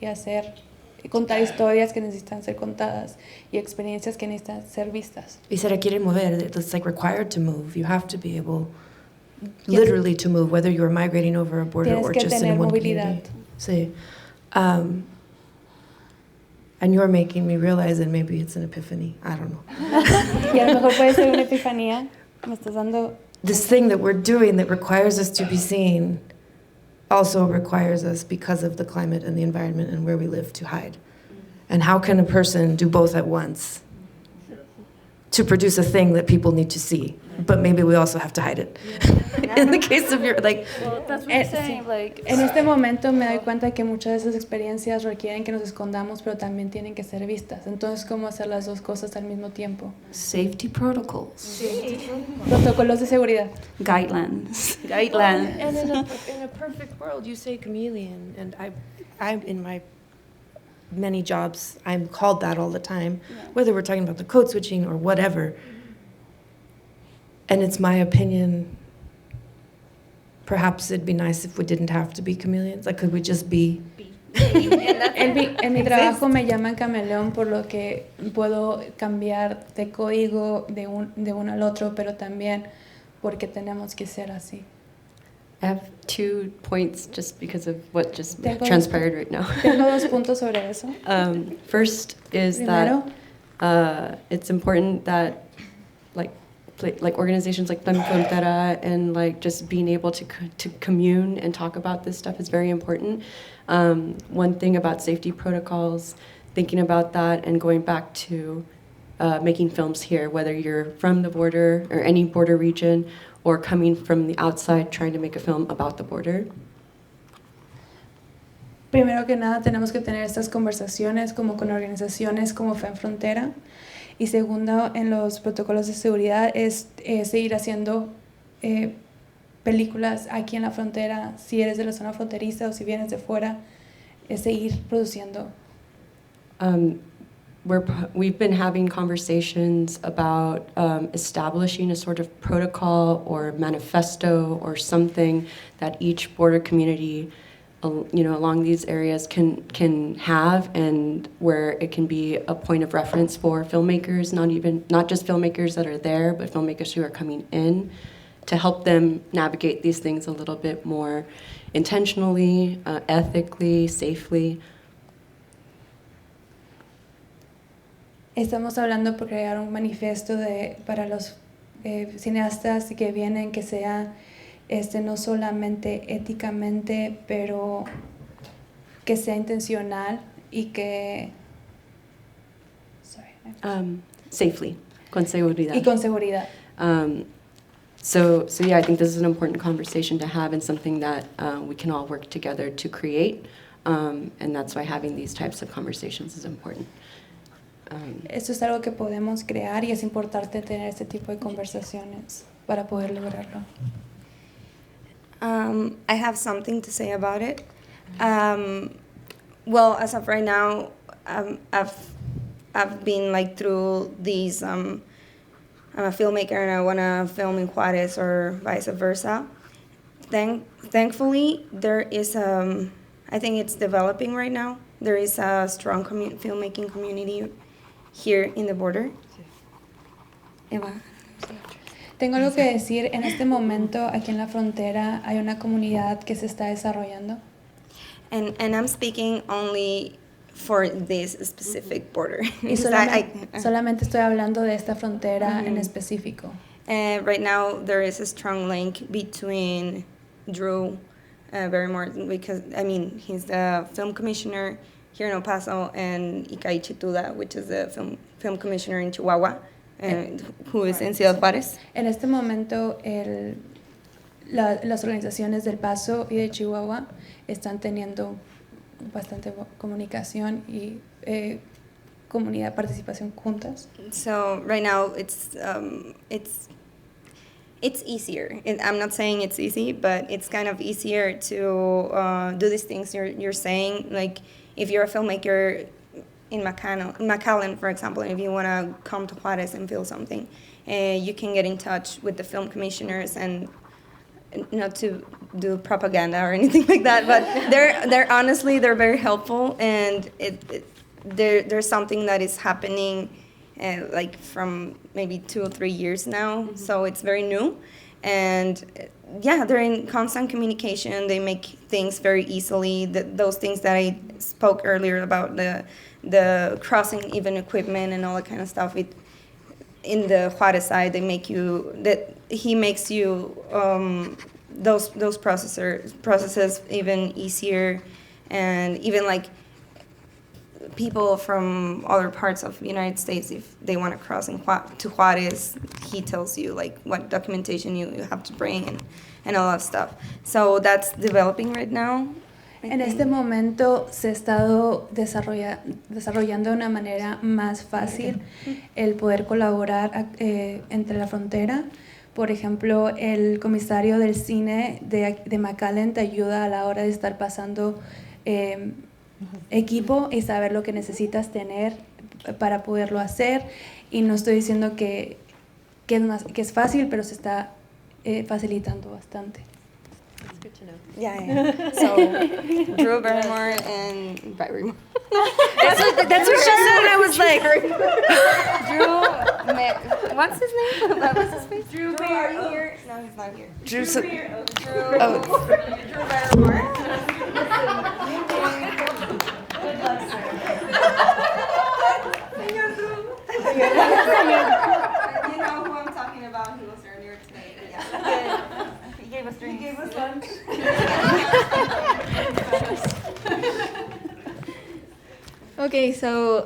y contar historias que necesitan ser contadas y experiencias que necesitan ser vistas. Y se requiere mover. It's like required to move. You have to be able, literally, to move, whether you're migrating over a border or just in one community. Sí. And you're making me realize that maybe it's an epiphany. I don't know. Y a lo mejor puede ser una epifanía. Me estás dando. This thing that we're doing that requires us to be seen also requires us, because of the climate and the environment and where we live, to hide. And how can a person do both at once to produce a thing that people need to see? But maybe we also have to hide it. In the case of your, like... Well, that's what I'm saying, like... En este momento me doy cuenta que muchas de esas experiencias requieren que nos escondamos, pero también tienen que ser vistas. Entonces, ¿cómo hacer las dos cosas al mismo tiempo? Safety protocols. Protocolos de seguridad. Guidelines. And in a perfect world, you say chameleon. And I'm in my many jobs, I'm called that all the time, whether we're talking about the code switching or whatever. And it's my opinion, perhaps it'd be nice if we didn't have to be chameleons. Like, could we just be? En mi trabajo me llaman camaleón por lo que puedo cambiar de código de uno al otro, pero también porque tenemos que ser así. I have 2 points just because of what just transpired right now. Tengo 2 puntos sobre eso. First is Primero, that it's important that like organizations like Femme Frontera and like just being able to commune and talk about this stuff is very important. One thing about safety protocols, thinking about that and going back to making films here, whether you're from the border or any border region or coming from the outside trying to make a film about the border. Primero que nada, tenemos que tener estas conversaciones como con organizaciones como Femme Frontera. Y segundo, en los protocolos de seguridad es seguir haciendo películas aquí en la frontera, si eres de la zona fronteriza o si vienes de fuera, es seguir produciendo? We've been having conversations about establishing a sort of protocol or manifesto or something that each border community, along these areas can have, and where it can be a point of reference for filmmakers, not just filmmakers that are there, but filmmakers who are coming in, to help them navigate these things a little bit more intentionally, ethically, safely. Estamos hablando por crear un manifiesto para los cineastas que vienen, que sea no solamente éticamente, pero que sea intencional y que... Safely, con seguridad. Y con seguridad. So yeah, I think this is an important conversation to have, and something that we can all work together to create, and that's why having these types of conversations is important. Esto es algo que podemos crear y es importante tener este tipo de conversaciones para poder lograrlo. I have something to say about it. Well, as of right now, I've been through these. I'm a filmmaker and I want to film in Juarez or vice versa. Thankfully, there is I think it's developing right now. There is a strong filmmaking community here in the border. Eva. Tengo algo que decir. En este momento, aquí en la frontera, hay una comunidad que se está desarrollando. And I'm speaking only for this specific border. Y solamente estoy hablando de esta frontera en específico. Right now, there is a strong link between Drew Barrymore, because, he's the film commissioner here in El Paso, and Xochitl, which is the film commissioner in Chihuahua, who is in Ciudad Juárez. En este momento, las organizaciones del Paso y de Chihuahua están teniendo bastante comunicación y participación juntas. So right now, it's easier. I'm not saying it's easy, but it's kind of easier to do these things you're saying. Like, if you're a filmmaker in McAllen, for example, if you want to come to Juarez and film something, you can get in touch with the film commissioners, and not to do propaganda or anything like that, but they're honestly, they're very helpful, and there's something that is happening from maybe 2 or 3 years now, so it's very new, and they're in constant communication. They make things very easily. Those things that I spoke earlier about, the crossing even equipment and all that kind of stuff, in the Juarez side, he makes you those processes even easier, and even people from other parts of the United States, if they want to cross to Juarez, he tells you what documentation you have to bring and all that stuff. So that's developing right now. En este momento se ha estado desarrollando de una manera más fácil el poder colaborar entre la frontera. Por ejemplo, el comisario del cine de McAllen te ayuda a la hora de estar pasando equipo y saber lo que necesitas tener para poderlo hacer. Y no estoy diciendo que es fácil, pero se está facilitando bastante. That's good to know. Yeah. So, Drew Barrymore and Barrymore. That's what she said. I was like, Drew. What's his name? What's his face? Drew. Are you here? No, he's not here. Drew. Drew Barrymore. Good luck, sir. Señor Drew. You know who I'm talking about. He was earlier today. Yeah. He gave us drinks. He gave us lunch. Okay, so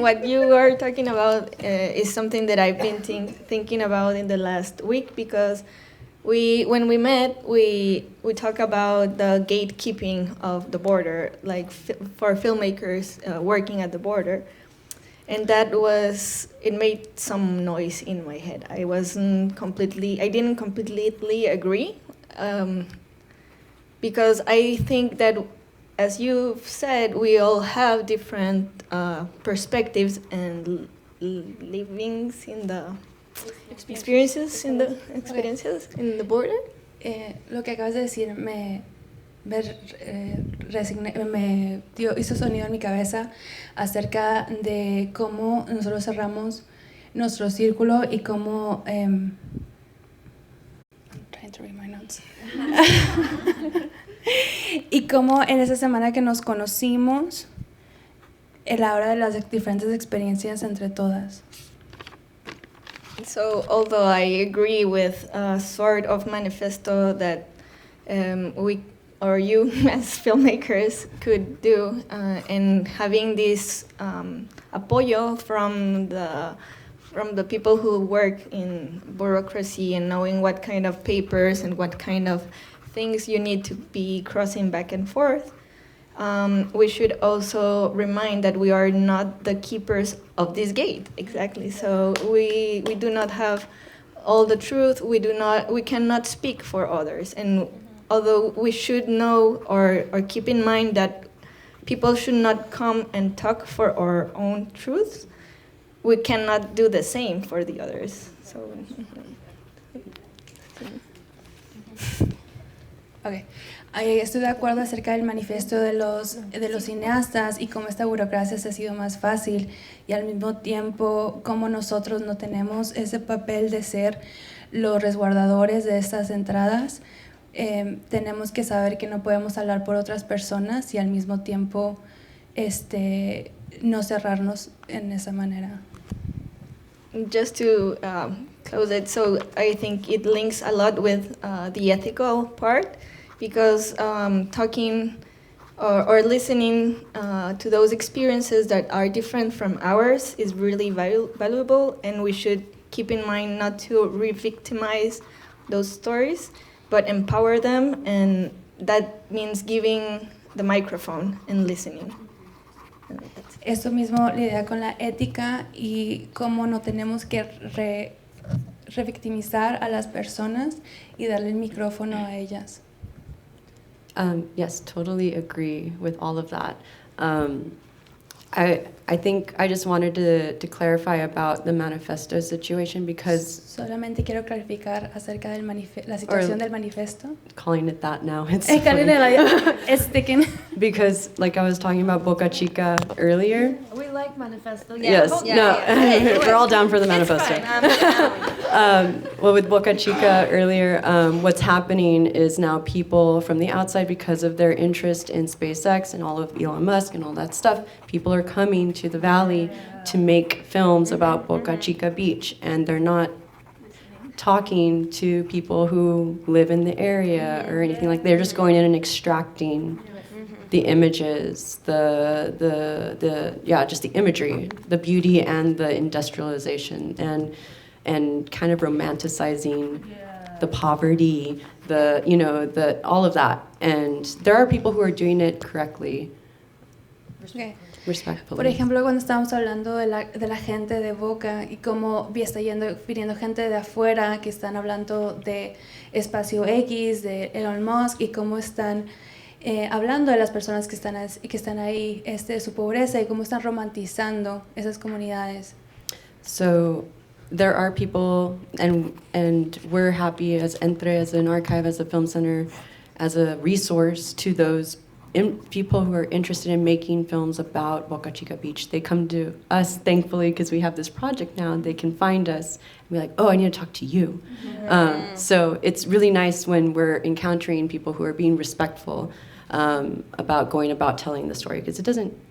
what you are talking about is something that I've been thinking about in the last week, because when we met, we talked about the gatekeeping of the border, for filmmakers working at the border. And it made some noise in my head. I didn't completely agree, because I think that, as you've said, we all have different perspectives and livings in the experiences in the border. Lo que acabas de decir hizo sonido en mi cabeza acerca de cómo nosotros cerramos nuestro círculo y cómo I'm trying to read my notes. Y cómo en esa semana que nos conocimos, en la hora de las diferentes experiencias entre todas. So, although I agree with a sort of manifesto that we or you as filmmakers could do, and having this apoyo from the people who work in bureaucracy and knowing what kind of papers and what kind of things you need to be crossing back and forth, we should also remind that we are not the keepers of this gate. Exactly. So we do not have all the truth. We cannot speak for others. And although we should know or keep in mind that people should not come and talk for our own truths, we cannot do the same for the others. So. Okay. Estoy de acuerdo acerca del manifiesto de los cineastas y cómo esta burocracia se ha sido más fácil, y al mismo tiempo cómo nosotros no tenemos ese papel de ser los resguardadores de estas entradas. Tenemos que saber que no podemos hablar por otras personas y al mismo tiempo no cerrarnos en esa manera. Just to close it, so I think it links a lot with the ethical part, because talking or listening to those experiences that are different from ours is really valuable, and we should keep in mind not to re-victimize those stories, but empower them, and that means giving the microphone and listening. Esto mismo lidia con la ética y cómo no tenemos que revictimizar a las personas y darle el micrófono a ellas. Yes, totally agree with all of that. I think I just wanted to clarify about the manifesto situation, because Solamente quiero clarificar acerca del la situación del manifiesto. calling it that now, it's sticking. because like I was talking about Boca Chica earlier. We like manifesto. Yes, we're all down for the manifesto. Well, with Boca Chica earlier, what's happening is now people from the outside, because of their interest in SpaceX and all of Elon Musk and all that stuff, people are coming to the valley to make films about Boca Chica Beach, and they're not talking to people who live in the area or anything like that. They're just going in and extracting the images, just the imagery, the beauty and the industrialization, and kind of romanticizing the poverty, all of that. And there are people who are doing it correctly. Okay. Respectfully. Por ejemplo, cuando estábamos hablando de la gente de Boca y cómo viniendo gente de afuera que están hablando de Espacio X, de Elon Musk, y cómo están hablando de las personas que están ahí, su pobreza, y cómo están romantizando esas comunidades. So there are people, and we're happy as Entre, as an archive, as a film center, as a resource to those people who are interested in making films about Boca Chica Beach. They come to us, thankfully, because we have this project now, and they can find us and be like, oh, I need to talk to you. So it's really nice when we're encountering people who are being respectful about going about telling the story, because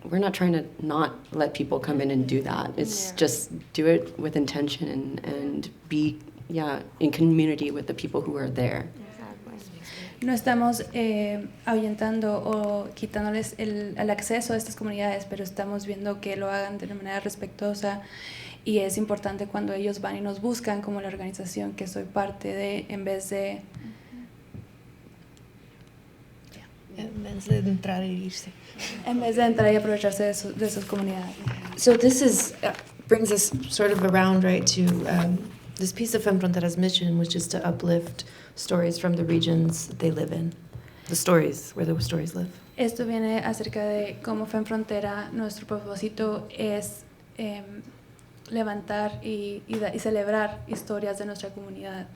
we're not trying to not let people come in and do that. It's just do it with intention and be in community with the people who are there. No estamos ahuyentando o quitándoles el acceso a estas comunidades, pero estamos viendo que lo hagan de una manera respetuosa, y es importante cuando ellos van y nos buscan, como la organización que soy parte de, en vez de entrar e irse. En vez de entrar y aprovecharse de sus comunidades. So this is brings us sort of around, right, to this piece of Femme Frontera's mission, which is to uplift stories from the regions that they live in. The stories, where the stories live. Esto viene acerca de cómo Femme Frontera, nuestro propósito es levantar y celebrar historias de nuestra comunidad.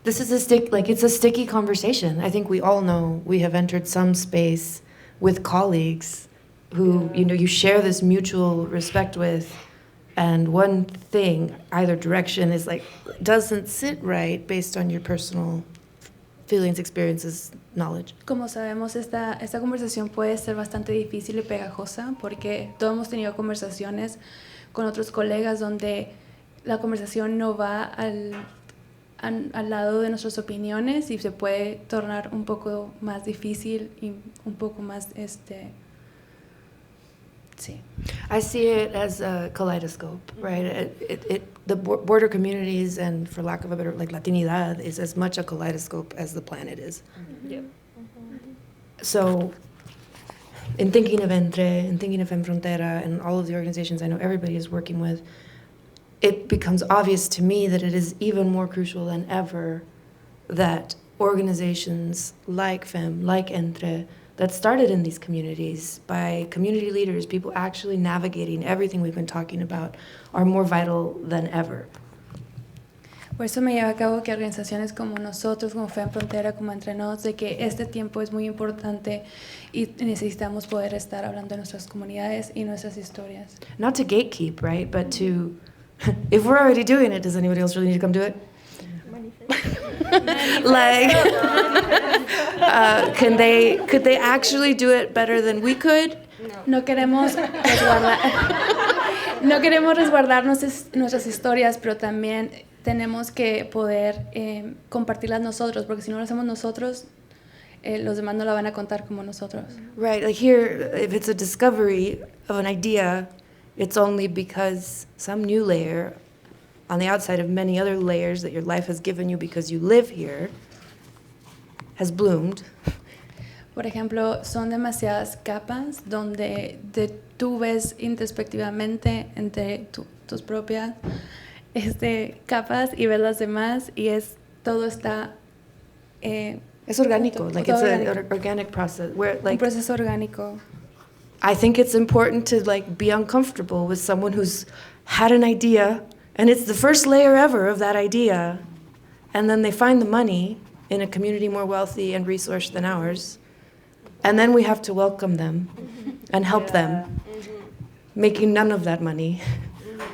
This is it's a sticky conversation. I think we all know we have entered some space with colleagues who, you share this mutual respect with, and one thing, either direction, is doesn't sit right based on your personal feelings, experiences, knowledge. Como sabemos, esta conversación puede ser bastante difícil y pegajosa porque todos hemos tenido conversaciones con otros colegas donde la conversación no va al lado de nuestras opiniones y se puede tornar un poco más difícil y un poco más sí. I see it as a kaleidoscope, right? The border communities, and for lack of a better, Latinidad, is as much a kaleidoscope as the planet is. Yeah. So, in thinking of Entre, in thinking of Femme Frontera, and all of the organizations I know everybody is working with, it becomes obvious to me that it is even more crucial than ever that organizations like Femme, like Entre, that started in these communities by community leaders, people actually navigating everything we've been talking about, are more vital than ever. Por eso me lleva a cabo que organizaciones como nosotros, como Femme Frontera, como Entre Nos, de que este tiempo es muy importante y necesitamos poder estar hablando de nuestras comunidades y nuestras historias. Not to gatekeep, right? But to, if we're already doing it, does anybody else really need to come do it? Could they actually do it better than we could? No queremos resguardar nuestras historias, pero también tenemos que poder compartirlas nosotros, porque si no lo hacemos nosotros, los demás no la van a contar como nosotros. Right, here, if it's a discovery of an idea, it's only because some new layer on the outside of many other layers that your life has given you because you live here has bloomed. Por ejemplo, son demasiadas capas donde tú ves introspectivamente entre tus propias capas y ves las demás y todo está es orgánico, it's an organic process where un proceso orgánico. I think it's important to be uncomfortable with someone who's had an idea and it's the first layer ever of that idea, and then they find the money in a community more wealthy and resourced than ours, and then we have to welcome them and help them, making none of that money,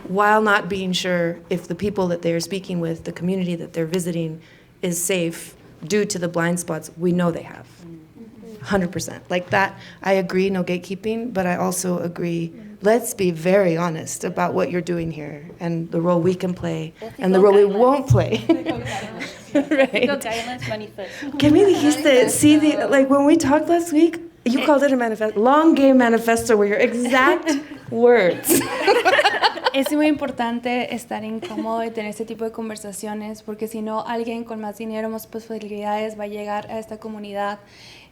while not being sure if the people that they're speaking with, the community that they're visiting, is safe due to the blind spots we know they have. 100%. That, I agree, no gatekeeping, but I also agree, let's be very honest about what you're doing here and the role we can play and the role we won't play. Right. ¿Qué me dijiste? See, when we talked last week, you called it a manifesto, long game manifesto were your exact words. Es muy importante estar incómodo y tener este tipo de conversaciones, porque si no, alguien con más dinero, más posibilidades va a llegar a esta comunidad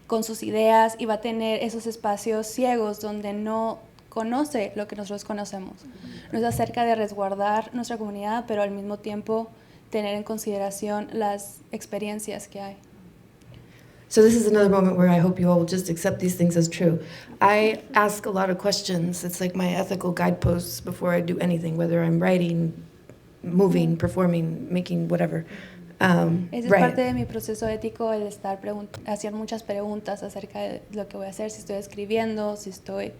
con sus ideas y va a tener esos espacios ciegos donde no conoce lo que nosotros conocemos. No es acerca de resguardar nuestra comunidad, pero al mismo tiempo tener en consideración las experiencias que hay. So this is another moment where I hope you all will just accept these things as true. I ask a lot of questions. It's like my ethical guideposts before I do anything, whether I'm writing, moving, performing, making whatever. Es parte de mi proceso ético el estar haciendo muchas preguntas acerca de lo que voy a hacer, si estoy escribiendo, si estoy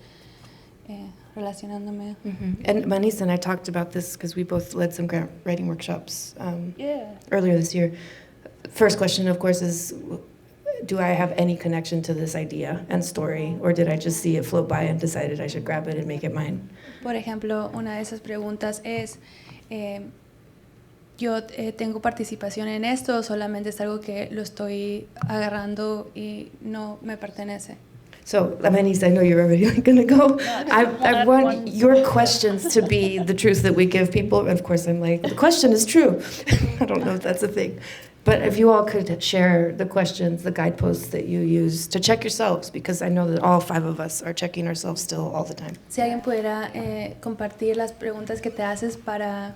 relacionándome. And Manisa and I talked about this because we both led some grant writing workshops earlier this year. First question, of course, is do I have any connection to this idea and story, or did I just see it float by and decided I should grab it and make it mine? Por ejemplo, una de esas preguntas es, ¿yo tengo participación en esto o solamente es algo que lo estoy agarrando y no me pertenece? So, Manisa, I know you're already going to go. I want your questions to be the truth that we give people. Of course, I'm the question is true. I don't know if that's a thing. But if you all could share the questions, the guideposts that you use to check yourselves, because I know that all 5 of us are checking ourselves still all the time. Si alguien pudiera compartir las preguntas que te haces para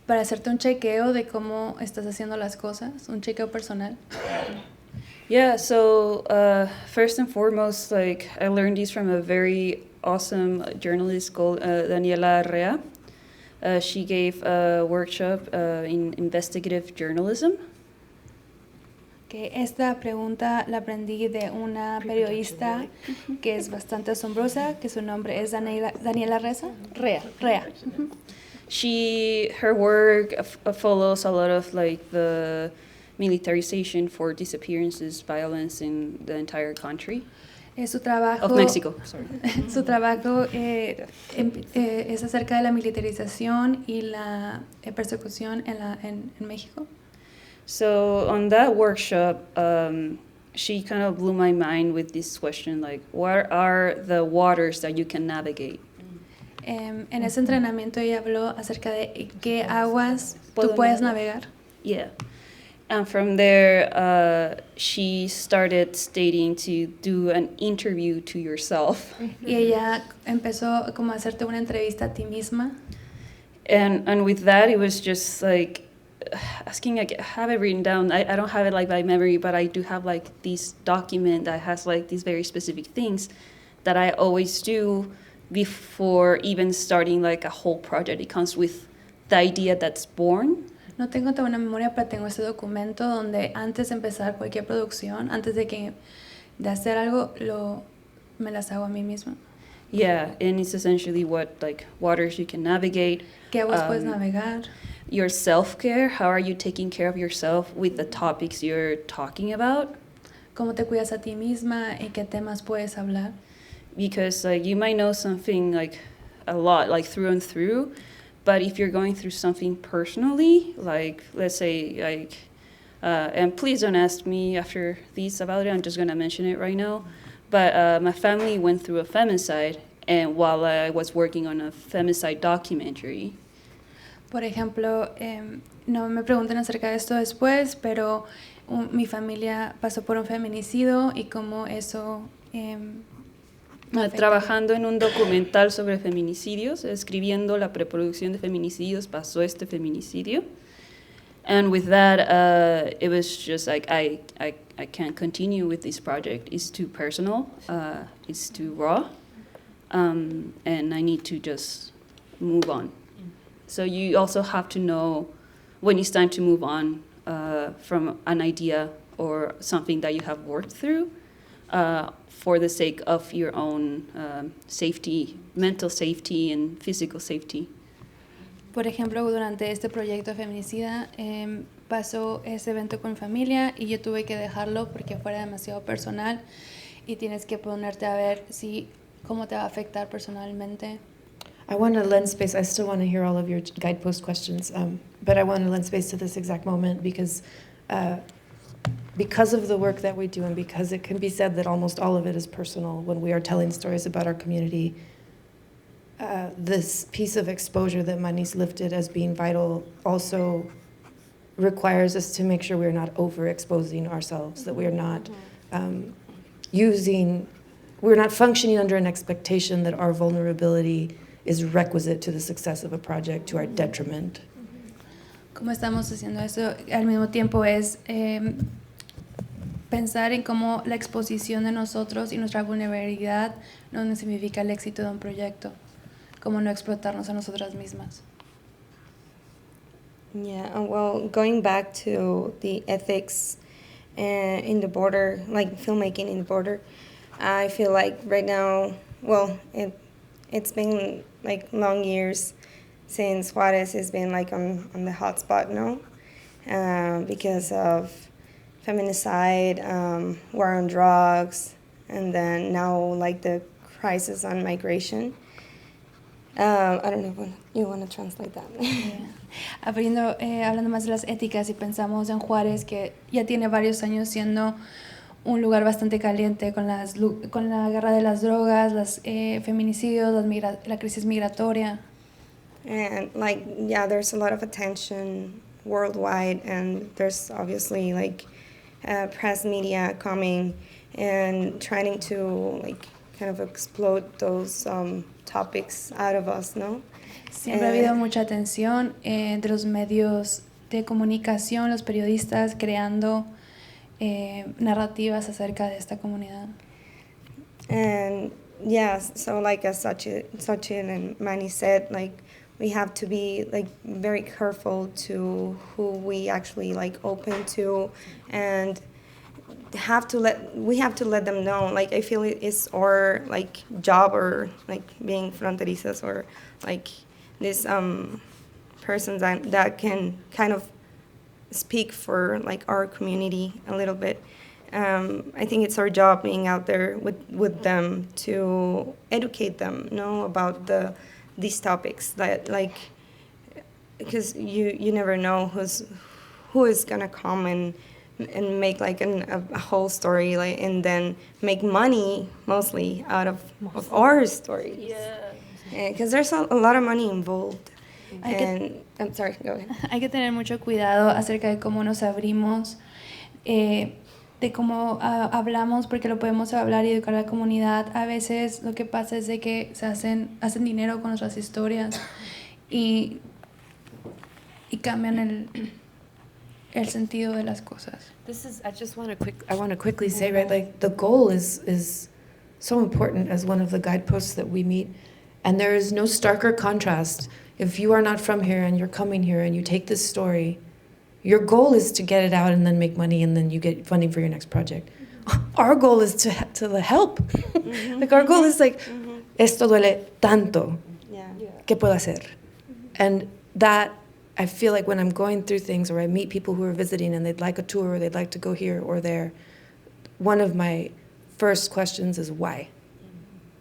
hacerte un chequeo de cómo estás haciendo las cosas, un chequeo personal. Yeah, so first and foremost, like I learned these from a very awesome journalist called Daniela Rea. She gave a workshop in investigative journalism. Que esta pregunta la aprendí de una periodista que es bastante asombrosa, que su nombre es Daniela Rea. Her work follows a lot of like the militarization for disappearances, violence in the entire country. Su trabajo, of Mexico, sorry. Su trabajo es acerca de la militarización y la persecución en México. So on that workshop, she kind of blew my mind with this question, like, what are the waters that you can navigate? En ese entrenamiento ella habló acerca de qué aguas tú puedes navegar. Yeah. And from there, she started stating to do an interview to yourself. Y ella empezó como a hacerte una entrevista a ti misma. And with that, it was just like asking, I have it written down. I don't have it like by memory, but I do have like this document that has like these very specific things that I always do before even starting like a whole project. It comes with the idea that's born. No tengo tan buena memoria, pero tengo este documento donde antes de empezar cualquier producción, antes de hacer algo, me las hago a mí misma. Yeah, and it's essentially what like waters you can navigate. ¿Qué aguas puedes navegar? Your self-care, how are you taking care of yourself with the topics you're talking about? ¿Cómo te cuidas a ti misma y qué temas puedes hablar? Because like you might know something like a lot, like through and through, but if you're going through something personally, like let's say like, and please don't ask me after this about it, I'm just gonna mention it right now, but my family went through a femicide, and while I was working on a femicide documentary. Por ejemplo, no me pregunten acerca de esto después, pero mi familia pasó por un feminicidio y cómo eso... Trabajando en un documental sobre feminicidios, escribiendo la preproducción de feminicidios, pasó este feminicidio. And with that, it was just like, I can't continue with this project. It's too personal, it's too raw, and I need to just move on. So you also have to know when it's time to move on from an idea or something that you have worked through, for the sake of your own safety, mental safety and physical safety. Por ejemplo, durante este proyecto feminicida pasó ese evento con familia y yo tuve que dejarlo porque fuera demasiado personal y tienes que ponerte a ver cómo te va a afectar personalmente. I want to lend space. I still want to hear all of your guidepost questions, but I want to lend space to this exact moment because of the work that we do and because it can be said that almost all of it is personal when we are telling stories about our community. This piece of exposure that Mani's lifted as being vital also requires us to make sure we're not overexposing ourselves, that we're not we're not functioning under an expectation that our vulnerability is requisite to the success of a project, to our detriment. Como estamos haciendo eso, al mismo tiempo es pensar en cómo la exposición de nosotros y nuestra vulnerabilidad no significa el éxito de un proyecto, como no explotarnos a nosotras mismas. Yeah, well, going back to the ethics in the border, like filmmaking in the border, I feel like right now, well, it's been like long years since Juarez has been like on the hot spot now because of feminicide, war on drugs, and then now like the crisis on migration. I don't know if you want to translate that. Yeah. Hablando más de las éticas y pensamos en Juárez, que ya tiene varios años siendo un lugar bastante caliente con la guerra de las drogas, los feminicidios, la crisis migratoria. And like, yeah, there's a lot of attention worldwide, and there's obviously like press media coming and trying to like kind of explode those topics out of us, no? Siempre ha habido mucha atención de los medios de comunicación, los periodistas creando narrativas acerca de esta comunidad. And yes, so like as Xochitl and Manny said, like we have to be like very careful to who we actually like open to, and we have to let them know. Like I feel it's our like job, or like being fronterizas, or like this persons that can kind of speak for like our community a little bit. I think it's our job being out there with them to educate them, about these topics, that like, because you never know who is gonna come and make like a whole story, like, and then make money mostly out of our stories. Yeah. Because there's a lot of money involved. I'm sorry, go ahead. Hay que tener mucho cuidado acerca de cómo nos abrimos, de cómo hablamos, porque lo podemos hablar y educar a la comunidad. A veces lo que pasa es de que hacen dinero con nuestras historias y cambian el sentido de las cosas. I want to quickly say, right, like the goal is so important as one of the guideposts that we meet, and there is no starker contrast. If you are not from here and you're coming here and you take this story, your goal is to get it out and then make money and then you get funding for your next project. Our goal is to help. Like our goal is like, esto duele tanto. ¿Qué puedo hacer? And that, I feel like when I'm going through things or I meet people who are visiting and they'd like a tour or they'd like to go here or there, one of my first questions is why?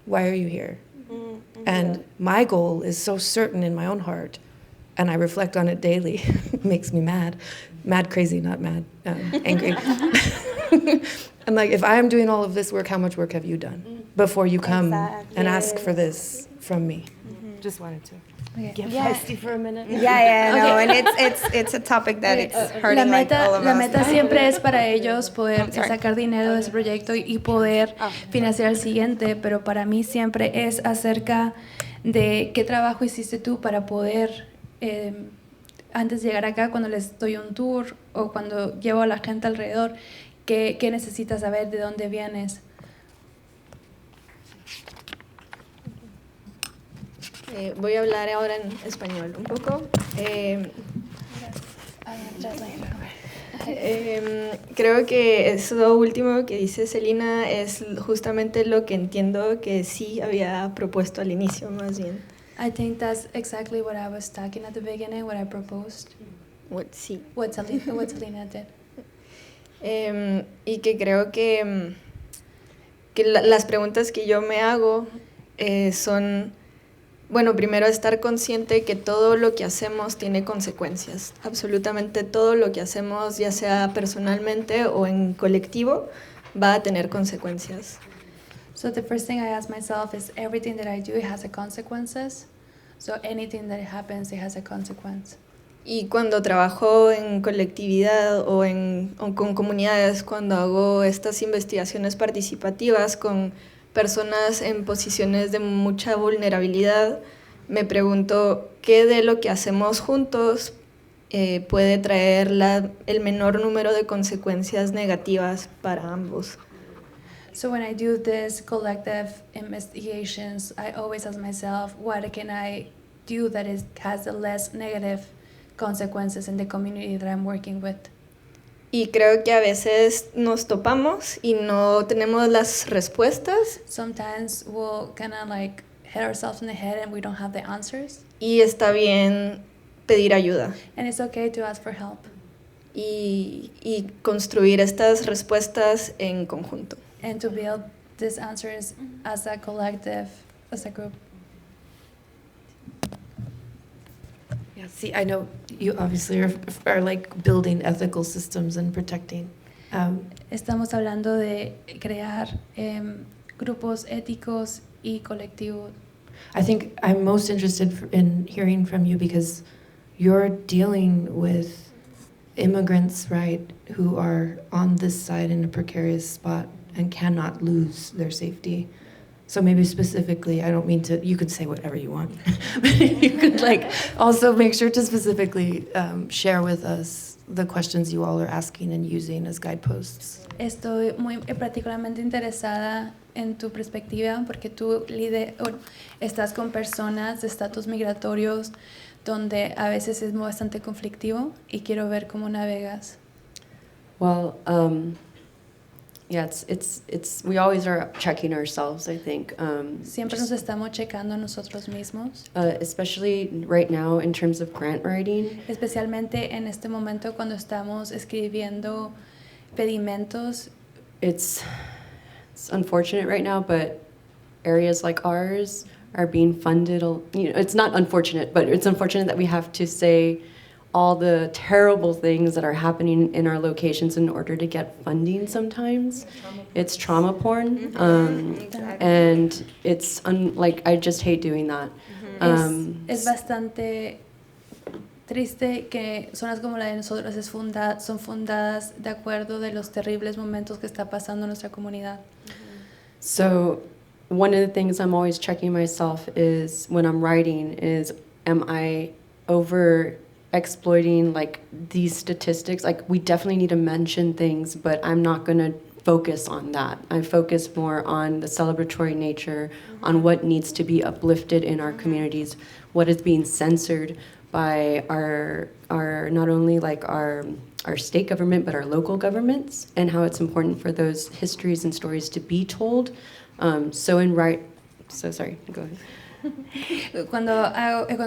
Why are you here? And my goal is so certain in my own heart, and I reflect on it daily. It makes me mad crazy, not mad, angry. I'm like, if I am doing all of this work, how much work have you done before you come and ask for this from me? Just wanted to get feisty for a minute. No, and it's a topic that it's hurting all of us. La meta siempre es para ellos poder sacar dinero de ese proyecto y poder financiar el siguiente, pero para mí siempre es acerca de qué trabajo hiciste tú para poder, antes de llegar acá, cuando les doy un tour o cuando llevo a la gente alrededor, qué necesitas saber, de dónde vienes. Voy a hablar ahora en español un poco. Creo que eso último que dice Celina es justamente lo que entiendo que sí había propuesto al inicio, más bien. I think that's exactly what I was talking at the beginning, what I proposed. What Celina did. Y que creo que las preguntas que yo me hago son... Bueno, primero estar consciente que todo lo que hacemos tiene consecuencias. Absolutamente todo lo que hacemos, ya sea personalmente o en colectivo, va a tener consecuencias. So the first thing I ask myself is everything that I do has a consequences. So anything that happens, it has a consequence. Y cuando trabajo en colectividad o con comunidades, cuando hago estas investigaciones participativas con personas en posiciones de mucha vulnerabilidad, me pregunto qué de lo que hacemos juntos puede traer el menor número de consecuencias negativas para ambos. So when I do this collective investigations, I always ask myself, what can I do that has the less negative consequences in the community that I'm working with? Y creo que a veces nos topamos y no tenemos las respuestas. Sometimes we'll kind of like hit ourselves in the head and we don't have the answers. Y está bien pedir ayuda. And it's okay to ask for help. Y construir estas respuestas en conjunto. And to build these answers as a collective, as a group. Yeah, see, I know you obviously are like building ethical systems and protecting. Estamos hablando de crear grupos éticos y colectivos. I think I'm most interested in hearing from you because you're dealing with immigrants, right, who are on this side in a precarious spot and cannot lose their safety. So maybe specifically, I don't mean to, you could say whatever you want, but you could like also make sure to specifically share with us the questions you all are asking and using as guideposts. Estoy muy particularmente interesada en tu perspectiva porque tú estás con personas de estatus migratorios donde a veces es bastante conflictivo y quiero ver cómo navegas. Well, yeah, it's we always are checking ourselves, I think. Siempre nos estamos checando a nosotros mismos. Especially right now in terms of grant writing. Especialmente en este momento cuando estamos escribiendo pedimentos. It's unfortunate right now, but areas like ours are being funded. You know, it's not unfortunate, but it's unfortunate that we have to say all the terrible things that are happening in our locations in order to get funding sometimes. It's trauma porn, and it's like I just hate doing that. Es bastante triste que zonas como la de nosotros son fundadas de acuerdo de los terribles momentos que está pasando en nuestra comunidad. So one of the things I'm always checking myself is when I'm writing is, am I over exploiting like these statistics? Like we definitely need to mention things, but I'm not going to focus on that. I focus more on the celebratory nature, on what needs to be uplifted in our communities, what is being censored by our not only like our state government, but our local governments, and how it's important for those histories and stories to be told. So sorry, go ahead. Cuando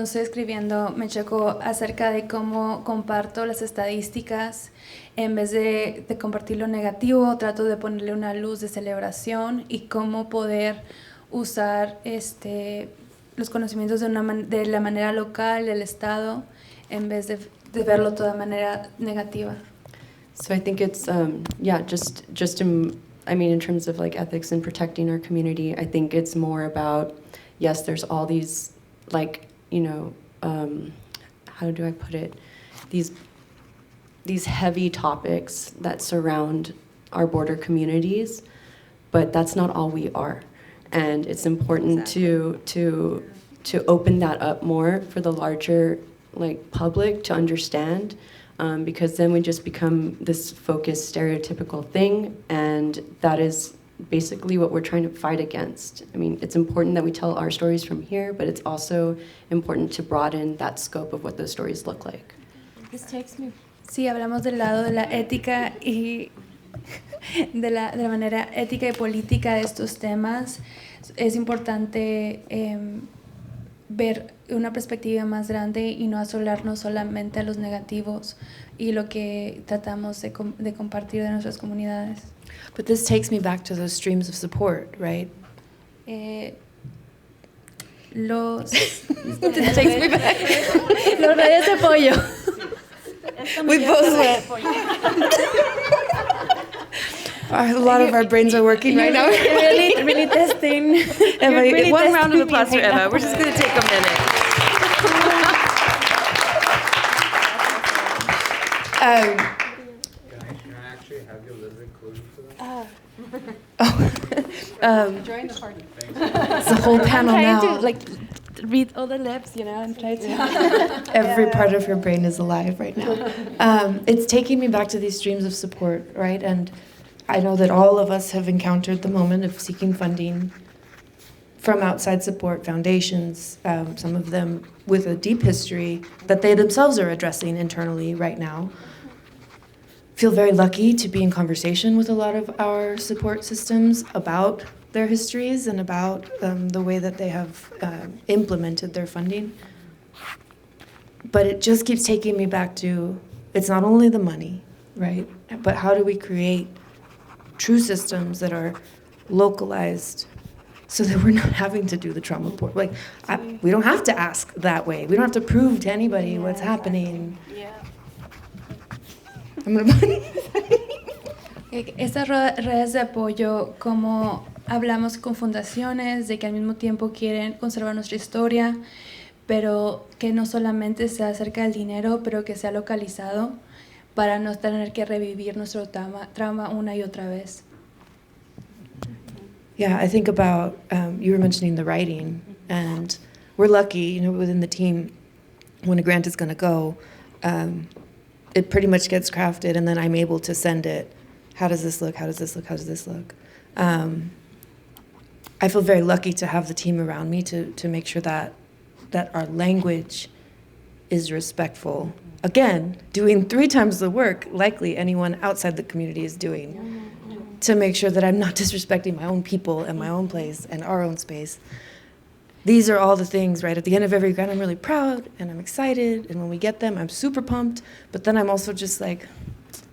estoy escribiendo me checo acerca de cómo comparto las estadísticas en vez de compartir lo negativo, trato de ponerle una luz de celebración y cómo poder usar los conocimientos de la manera local del estado en vez de verlo toda manera negativa. So I think it's in terms of like ethics and protecting our community, I think it's more about, yes, there's all these, like, you know, how do I put it? These heavy topics that surround our border communities, but that's not all we are. And it's important to open that up more for the larger like public to understand, because then we just become this focused stereotypical thing, and that is basically what we're trying to fight against. I mean, it's important that we tell our stories from here, but it's also important to broaden that scope of what those stories look like. This takes me. Sí, hablamos del lado de la ética y de la manera ética y política de estos temas. Es importante ver una perspectiva más grande y no asolarnos solamente a los negativos y lo que tratamos de compartir de nuestras comunidades. But this takes me back to those streams of support, right? Los This takes me back. Los redes de apoyo. We both went. A lot of our brains are working right now. Really testing. Everybody, One round of applause for Eva. We're just going to take a minute. Can I actually have your liver included for that? Join the party. It's the whole panel I'm now. trying to read all the lips, and try to. Every part of her brain is alive right now. It's taking me back to these streams of support, right? And I know that all of us have encountered the moment of seeking funding from outside support foundations, some of them with a deep history that they themselves are addressing internally right now. Feel very lucky to be in conversation with a lot of our support systems about their histories and about the way that they have implemented their funding. But it just keeps taking me back to, it's not only the money, right? But how do we create true systems that are localized so that we're not having to do the trauma report? Like, we don't have to ask that way. We don't have to prove to anybody what's happening. I'm gonna Estas redes de apoyo, como hablamos con fundaciones de que al mismo tiempo quieren conservar nuestra historia, pero que no solamente sea acerca del dinero, pero que sea localizado, para no tener que revivir nuestro trauma una y otra vez. Yeah, I think about, you were mentioning the writing, and we're lucky, within the team, when a grant is going to go, it pretty much gets crafted, and then I'm able to send it. How does this look? How does this look? How does this look? I feel very lucky to have the team around me to make sure that our language is respectful. Again, doing 3 times the work likely anyone outside the community is doing, to make sure that I'm not disrespecting my own people and my own place and our own space. These are all the things, right? At the end of every grant, I'm really proud and I'm excited, and when we get them, I'm super pumped. But then I'm also just like,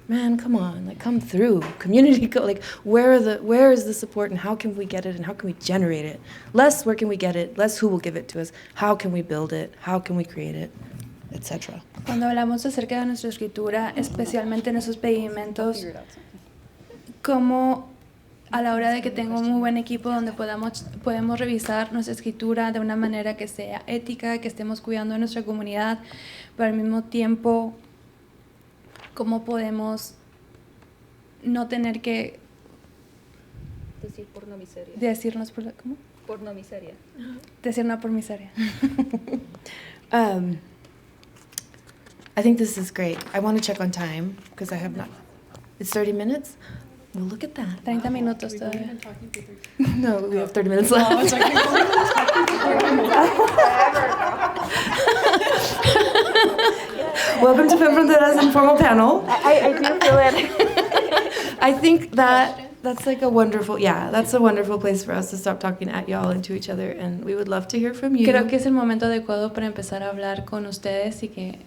man, come on, like come through, community, go, like where is the support, and how can we get it, and how can we generate it? Less, where can we get it? Less, who will give it to us? How can we build it? How can we create it? Etc. Cuando hablamos acerca de nuestra escritura, especialmente en esos pedimentos, como a la hora de que tengo un muy buen equipo donde podemos revisar nuestra escritura de una manera que sea ética, que estemos cuidando de nuestra comunidad, pero al mismo tiempo, cómo podemos no tener que decir pornomiseria. Decirnos por ¿cómo? Pornomiseria. Decir una por miseria. I think this is great. I want to check on time because I have not. It's 30 minutes? Well, look at that. 30 minutos todavía. No, we have 30 minutes left. Welcome to Femme Frontera's informal panel. I do feel it. I think that's like a wonderful, that's a wonderful place for us to stop talking at y'all and to each other, and we would love to hear from you. Creo que es el momento adecuado para empezar a hablar con ustedes y que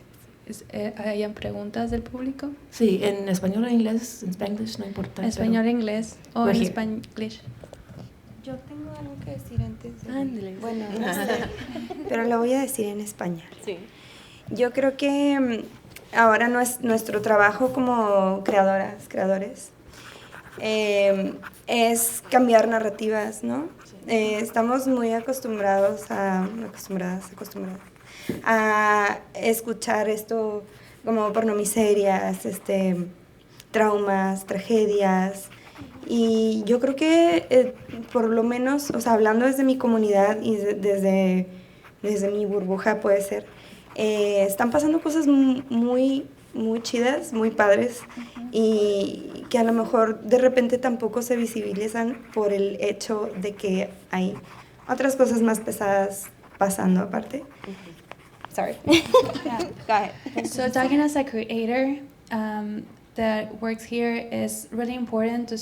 hayan preguntas del público. Sí, en español o en inglés, en Spanglish, no importa. En español, inglés o en Spanglish. Yo tengo algo que decir antes. Ándale. Bueno, no sé, pero lo voy a decir en español. Sí. Yo creo que ahora nuestro trabajo como creadores, es cambiar narrativas, ¿no? Estamos muy acostumbradas a escuchar esto como pornomiserias, traumas, tragedias, y yo creo que por lo menos, hablando desde mi comunidad y desde mi burbuja puede ser, están pasando cosas muy chidas, muy padres, y que a lo mejor de repente tampoco se visibilizan por el hecho de que hay otras cosas más pesadas pasando aparte. Sorry. Yeah. Go ahead. So talking as a creator that works here is really important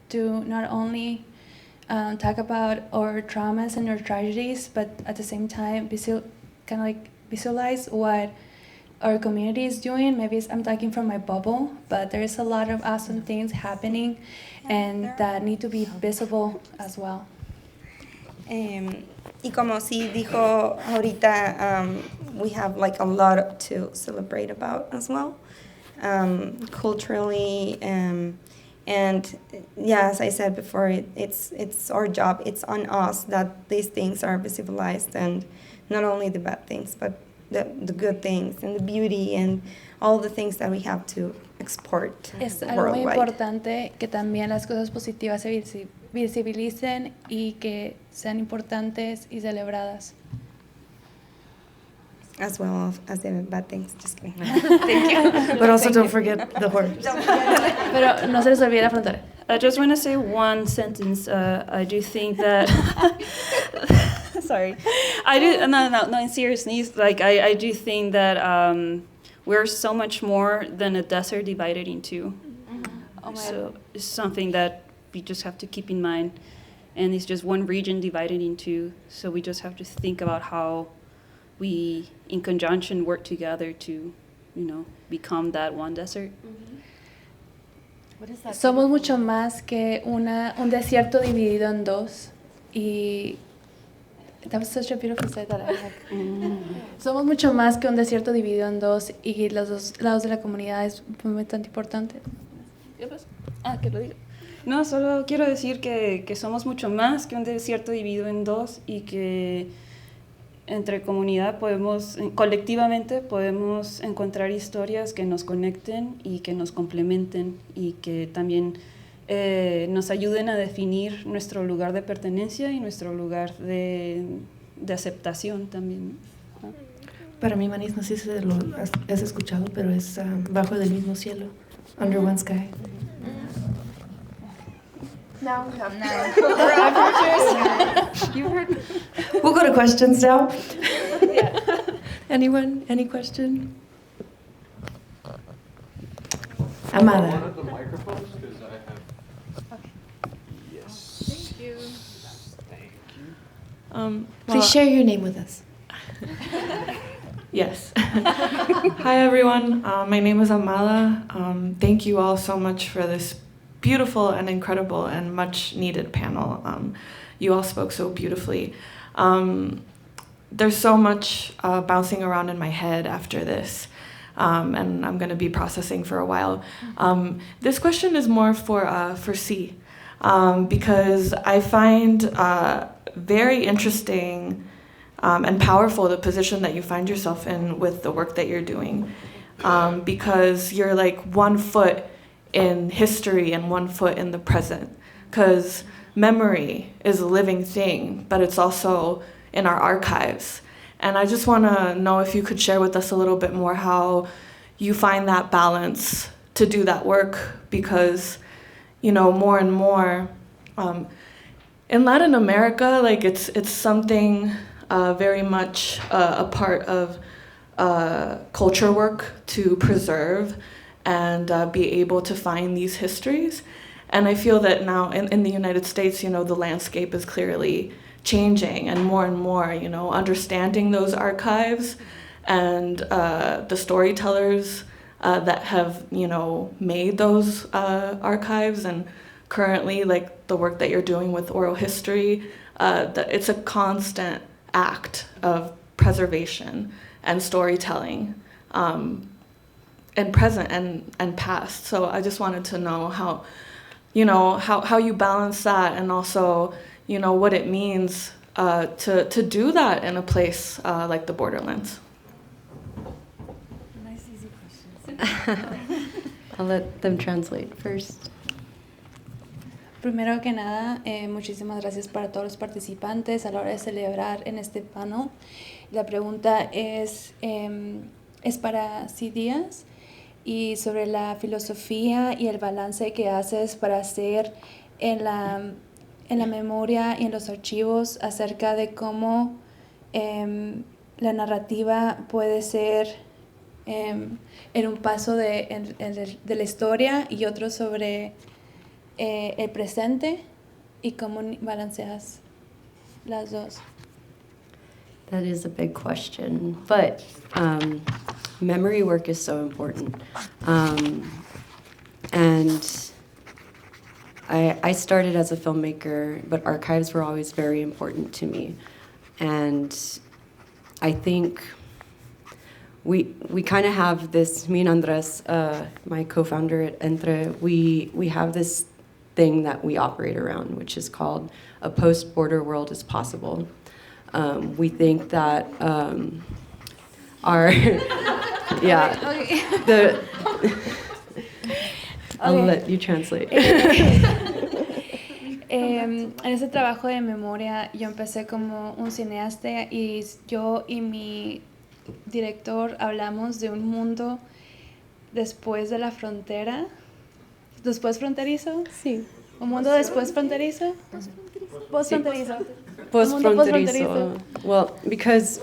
to not only talk about our traumas and our tragedies, but at the same time visualize what our community is doing. Maybe I'm talking from my bubble, but there's a lot of awesome things happening and that need to be visible as well. Y como sí dijo ahorita, we have like a lot to celebrate about as well, culturally, and as I said before, it's our job, it's on us that these things are visibilized, and not only the bad things, but the good things and the beauty and all the things that we have to export Es algo muy worldwide. importante que también las cosas positivas se visibilicen y que sean importantes y celebradas. As well as the bad things. Just kidding. Thank you. But also don't forget the horrors. Pero no se les olvide la frontera. I just want to say one sentence. I do think that. Sorry, I do. No. In seriousness, like I do think that we're so much more than a desert divided in two. Oh my So it's something that we just have to keep in mind, and it's just one region divided in two. So we just have to think about how we, in conjunction, work together to, become that one desert. Somos mucho más que un desierto dividido en dos. Y that was such a beautiful say that I like. Somos mucho más que un desierto dividido en dos, y los dos lados de la comunidad es muy tan importante. ¿Qué pasa? Que lo diga. No, solo quiero decir que somos mucho más que un desierto dividido en dos, y que entre comunidad colectivamente podemos encontrar historias que nos conecten y que nos complementen y que también nos ayuden a definir nuestro lugar de pertenencia y nuestro lugar de aceptación también, ¿no? Para mí, Manis, no sé si lo has escuchado, pero es Bajo del mismo cielo, Under One Sky. No. You've heard. We'll go to questions now. Anyone? Any question? Amada. One of the microphones, because I have. Okay. Yes. Thank you. Thank you. Please share your name with us. Yes. Hi, everyone. My name is Amala. Thank you all so much for this beautiful and incredible and much needed panel. You all spoke so beautifully. There's so much bouncing around in my head after this, and I'm going to be processing for a while. This question is more for C, because I find very interesting and powerful the position that you find yourself in with the work that you're doing, because you're like 1 foot in history and 1 foot in the present, because memory is a living thing, but it's also in our archives. And I just want to know if you could share with us a little bit more how you find that balance to do that work, because, you know, more and more in Latin America, like it's something very much a part of culture work to preserve and be able to find these histories. And I feel that now in the United States, you know, the landscape is clearly changing, and more, you know, understanding those archives and the storytellers that have, you know, made those archives, and currently like the work that you're doing with oral history, that it's a constant act of preservation and storytelling, and present and past. So I just wanted to know how, you know, how you balance that, and also, you know, what it means to do that in a place like the Borderlands. Nice, easy questions. I'll let them translate first. Primero que nada, muchísimas gracias para todos los participantes a la hora de celebrar en este panel. La pregunta es para Díaz, y sobre la filosofía y el balance que haces para hacer en la memoria y en los archivos acerca de cómo la narrativa puede ser en un paso de la historia y otro sobre el presente, y cómo balanceas las dos. That is a big question, but memory work is so important. And I started as a filmmaker, but archives were always very important to me. And I think we kind of have this, me and Andres, my co-founder at Entre, we have this thing that we operate around, which is called a post-border world is possible. We think that our, yeah, Okay. I'll let you translate. En ese trabajo de memoria yo empecé como un cineasta, y yo y mi director hablamos de un mundo después de la frontera. ¿Después fronterizo? Sí. ¿Un mundo después fronterizo? Post-fronterizo. Post-fronterizo. Well, because,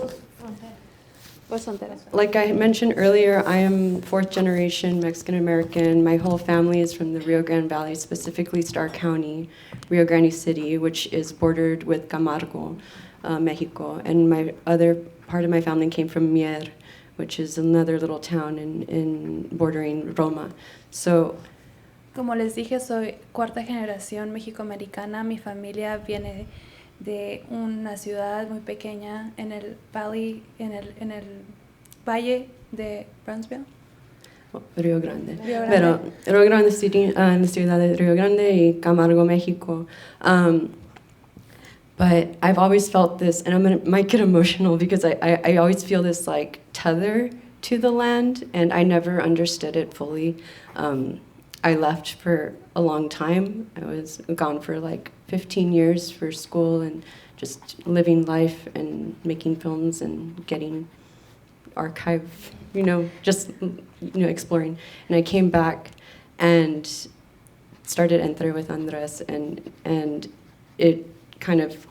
like I mentioned earlier, I am 4th generation Mexican American. My whole family is from the Rio Grande Valley, specifically Starr County, Rio Grande City, which is bordered with Camargo, Mexico. And my other part of my family came from Mier, which is another little town in bordering Roma. So, como les dije, soy 4ª generación mexicoamericana. Mi familia viene de una ciudad muy pequeña en el valle de Brownsville. Rio Grande. Pero Rio Grande City, en la ciudad de Rio Grande y Camargo, México. But I've always felt this, and might get emotional because I always feel this like tether to the land, and I never understood it fully. I left for a long time. I was gone for like 15 years for school and just living life and making films and getting archive, just exploring. And I came back and started Entre with Andres, and it kind of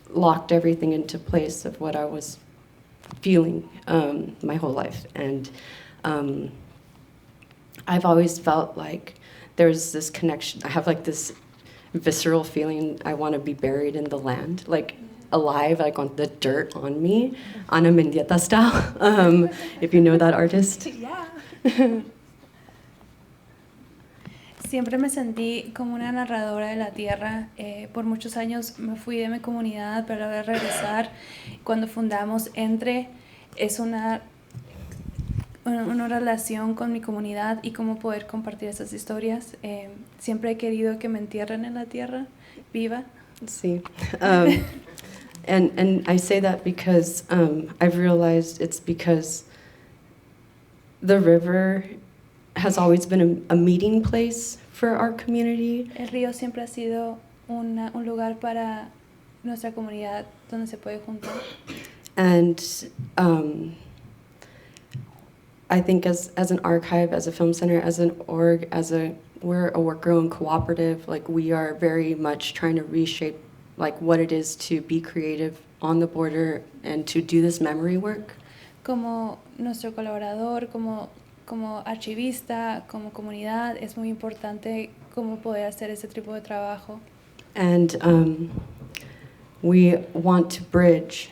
locked everything into place of what I was feeling my whole life. And I've always felt like there's this connection. I have like this visceral feeling I want to be buried in the land, like alive, like on the dirt on me, Ana Mendieta style, if you know that artist. Yeah. Siempre me sentí como una narradora de la tierra. Por muchos años me fui de mi comunidad para luego regresar. Cuando fundamos Entre, es una relación con mi comunidad y cómo poder compartir esas historias. Siempre he querido que me entierren en la tierra viva. Sí. And I say that because I've realized it's because the river has always been a meeting place for our community. El río siempre ha sido un lugar para nuestra comunidad donde se puede juntar. And I think as an archive, as a film center, as an org, we're a worker-owned cooperative. Like, we are very much trying to reshape like what it is to be creative on the border and to do this memory work. Como nuestro colaborador, como archivista, como comunidad, es muy importante cómo poder hacer ese tipo de trabajo. And we want to bridge.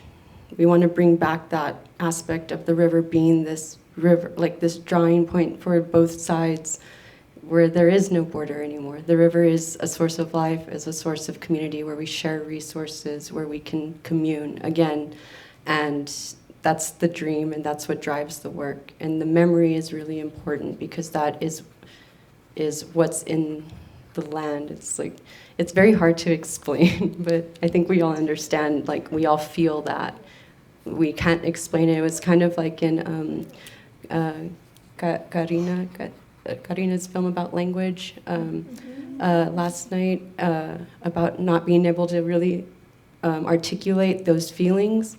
We want to bring back that aspect of the river being this river, like this drawing point for both sides, where there is no border anymore. The river is a source of life, is a source of community where we share resources, where we can commune again. And that's the dream, and that's what drives the work. And the memory is really important because that is what's in the land. It's like, it's very hard to explain, but I think we all understand, like we all feel that. We can't explain it. It was kind of like in Karina's film about language last night, about not being able to really articulate those feelings.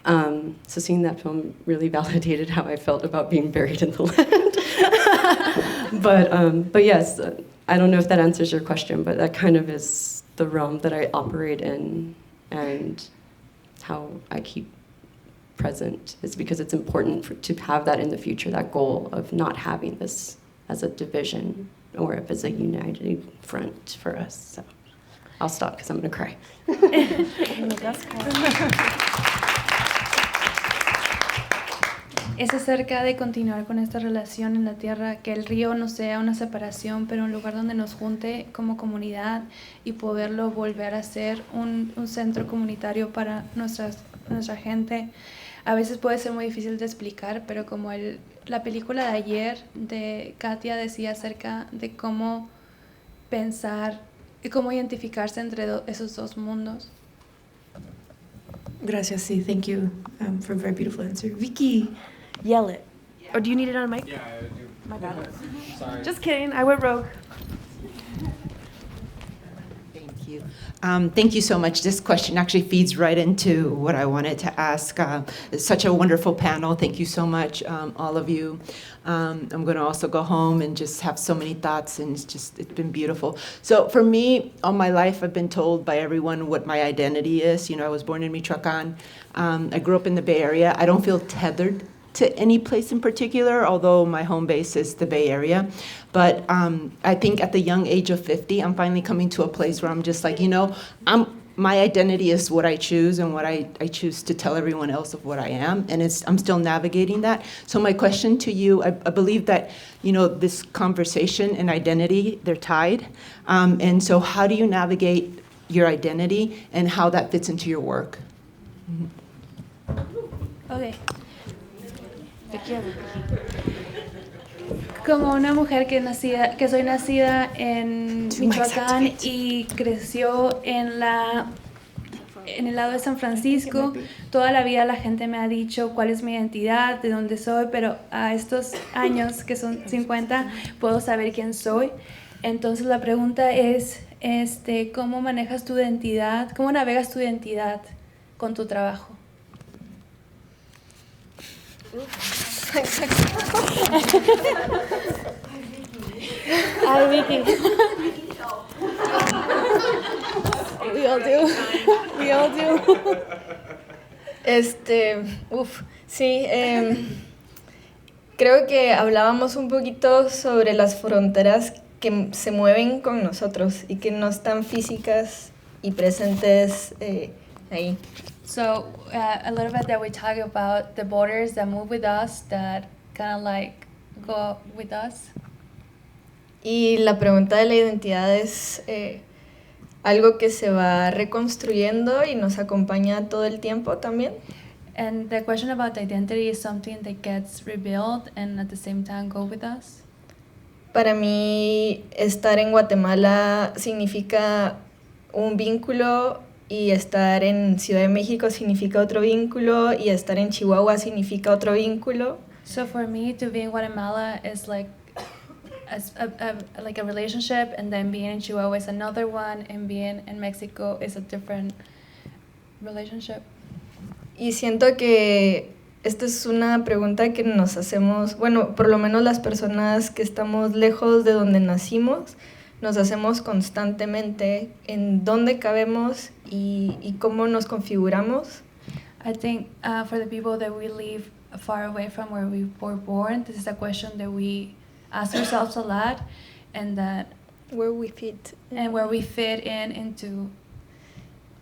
So seeing that film really validated how I felt about being buried in the land. But yes, I don't know if that answers your question, but that kind of is the realm that I operate in, and how I keep present is because it's important to have that in the future, that goal of not having this as a division or if it's a united front for us. So I'll stop because I'm going to cry. Es acerca de continuar con esta relación en la tierra, que el río no sea una separación, pero un lugar donde nos junte como comunidad y poderlo volver a ser un centro comunitario para nuestra gente. A veces puede ser muy difícil de explicar, pero como la película de ayer de Katia decía acerca de cómo pensar y cómo identificarse entre esos dos mundos. Gracias, sí, thank you for a very beautiful answer. Vicky, yell it. Or do you need it on mic? Yeah, I do. My bad. Sorry. Just kidding, I went rogue. Thank you. Thank you so much. This question actually feeds right into what I wanted to ask. It's such a wonderful panel. Thank you so much, all of you. I'm going to also go home and just have so many thoughts, and it's been beautiful. So for me, all my life, I've been told by everyone what my identity is. You know, I was born in Michoacan. I grew up in the Bay Area. I don't feel tethered to any place in particular, although my home base is the Bay Area. But I think at the young age of 50, I'm finally coming to a place where I'm just like, you know, my identity is what I choose and what I choose to tell everyone else of what I am. And I'm still navigating that. So my question to you, I believe that, you know, this conversation and identity, they're tied. And so how do you navigate your identity and how that fits into your work? Mm-hmm. Okay. Como una mujer que soy nacida en Michoacán y creció en la en el lado de San Francisco, toda la vida la gente me ha dicho cuál es mi identidad, de dónde soy, pero a estos años, que son 50, puedo saber quién soy. Entonces la pregunta es, ¿cómo manejas tu identidad? ¿Cómo navegas tu identidad con tu trabajo? Hi, Vicky. We all do. We all do. Sí, creo que hablábamos un poquito sobre las fronteras que se mueven con nosotros y que no están físicas y presentes ahí. So a little bit that we talk about the borders that move with us, that kind of like go with us. Y la pregunta de la identidad es algo que se va reconstruyendo y nos acompaña todo el tiempo también. And the question about identity is something that gets rebuilt and at the same time go with us. Para mí, estar en Guatemala significa un vínculo y estar en Ciudad de México significa otro vínculo y estar en Chihuahua significa otro vínculo. So for me, to be in Guatemala is like like a relationship, and then being in Chihuahua is another one, and being in Mexico is a different relationship. Y siento que esta es una pregunta que nos hacemos, bueno, por lo menos las personas que estamos lejos de donde nacimos, nos hacemos constantemente en dónde cabemos y cómo nos configuramos. I think for the people that we live far away from where we were born, this is a question that we ask ourselves a lot, and that where we fit into.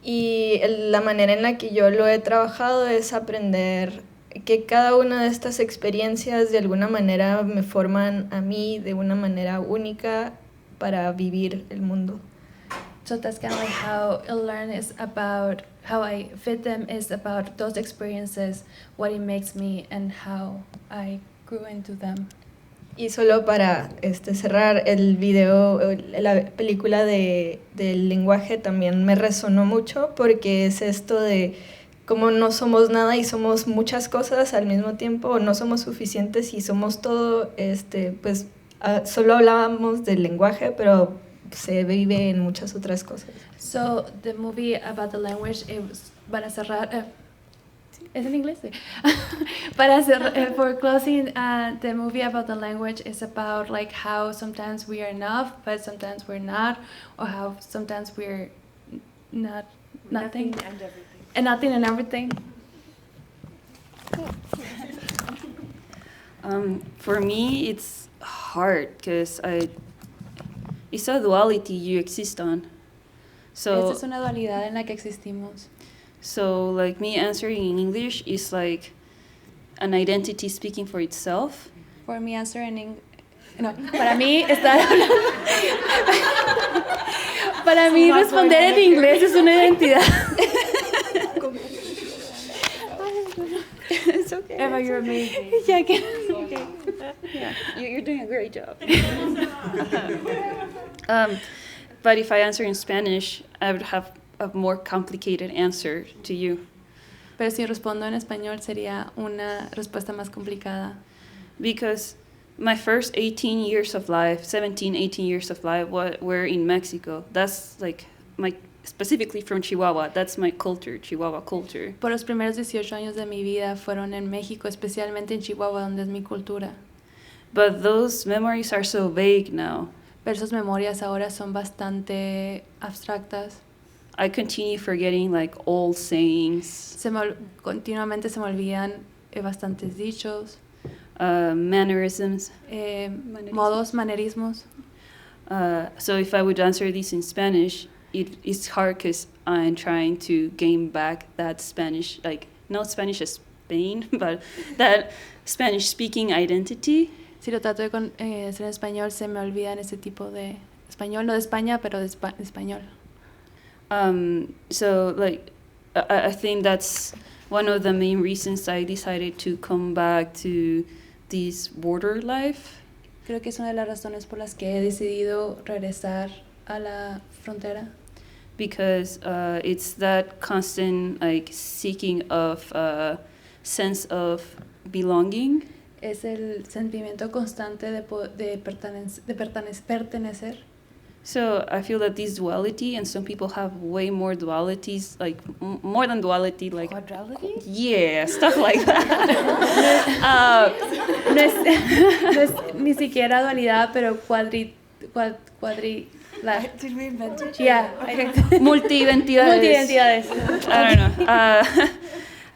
Y la manera en la que yo lo he trabajado es aprender que cada una de estas experiencias de alguna manera me forman a mí de una manera única para vivir el mundo. So that's kind of like how I learn is about how I fit them, is about those experiences, what it makes me, and how I grew into them. Y solo para cerrar, el video, la película del lenguaje también me resonó mucho porque es esto de cómo no somos nada y somos muchas cosas al mismo tiempo, o no somos suficientes y somos todo, pues solo hablábamos del lenguaje, pero se vive en muchas otras cosas. So the movie about the language, para cerrar, ¿es en inglés? Para cerrar, for closing, the movie about the language is about like how sometimes we are enough, but sometimes we're not, or how sometimes we're not nothing and everything. And nothing and everything. For me, it's hard because it's a duality you exist on. So Esta es una dualidad en la que existimos. So like me answering in English is like an identity speaking for itself. For me answering para mí para mí responder en inglés es una identidad. It's okay. Eva, you're amazing. Okay. Yeah, you're doing a great job. But if I answer in Spanish, I would have a more complicated answer to you. Pero si respondo en español sería una respuesta más complicada. Because my first 18 years of life, 17, 18 years of life were in Mexico. That's like specifically from Chihuahua. That's my culture, Chihuahua culture. Por los primeros 18 años de mi vida fueron en México, especialmente en Chihuahua, donde es mi cultura. But those memories are so vague now. Pero esas memorias ahora son bastante abstractas. I continue forgetting like old sayings. Continuamente se me olvidan bastantes dichos. Mannerisms. Modos, manerismos. So if I would answer this in Spanish, it's hard because I'm trying to gain back that Spanish, like not Spanish as Spain, but that Spanish-speaking identity. Si lo trato de hacer en español, se me olvidan ese tipo de español, no de España, pero de español. So like, I think that's one of the main reasons I decided to come back to this border life. Creo que es una de las razones por las que he decidido regresar a la frontera. because it's that constant like seeking of sense of belonging. Es el sentimiento constante de pertenecer. So I feel that this duality, and some people have way more dualities, like more than duality, like quadrality. Yeah, stuff like that. No es ni siquiera dualidad, pero Did we invent it? Yeah. Okay. Multi-identidades. I don't know.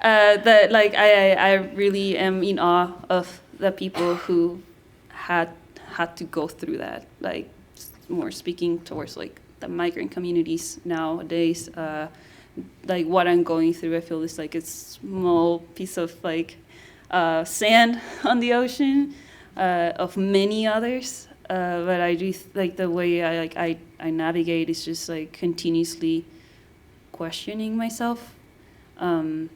That like I really am in awe of the people who had to go through that. Like more speaking towards like the migrant communities nowadays. Like what I'm going through, I feel is like a small piece of like sand on the ocean of many others. But I do like the way I navigate is just like continuously questioning myself, and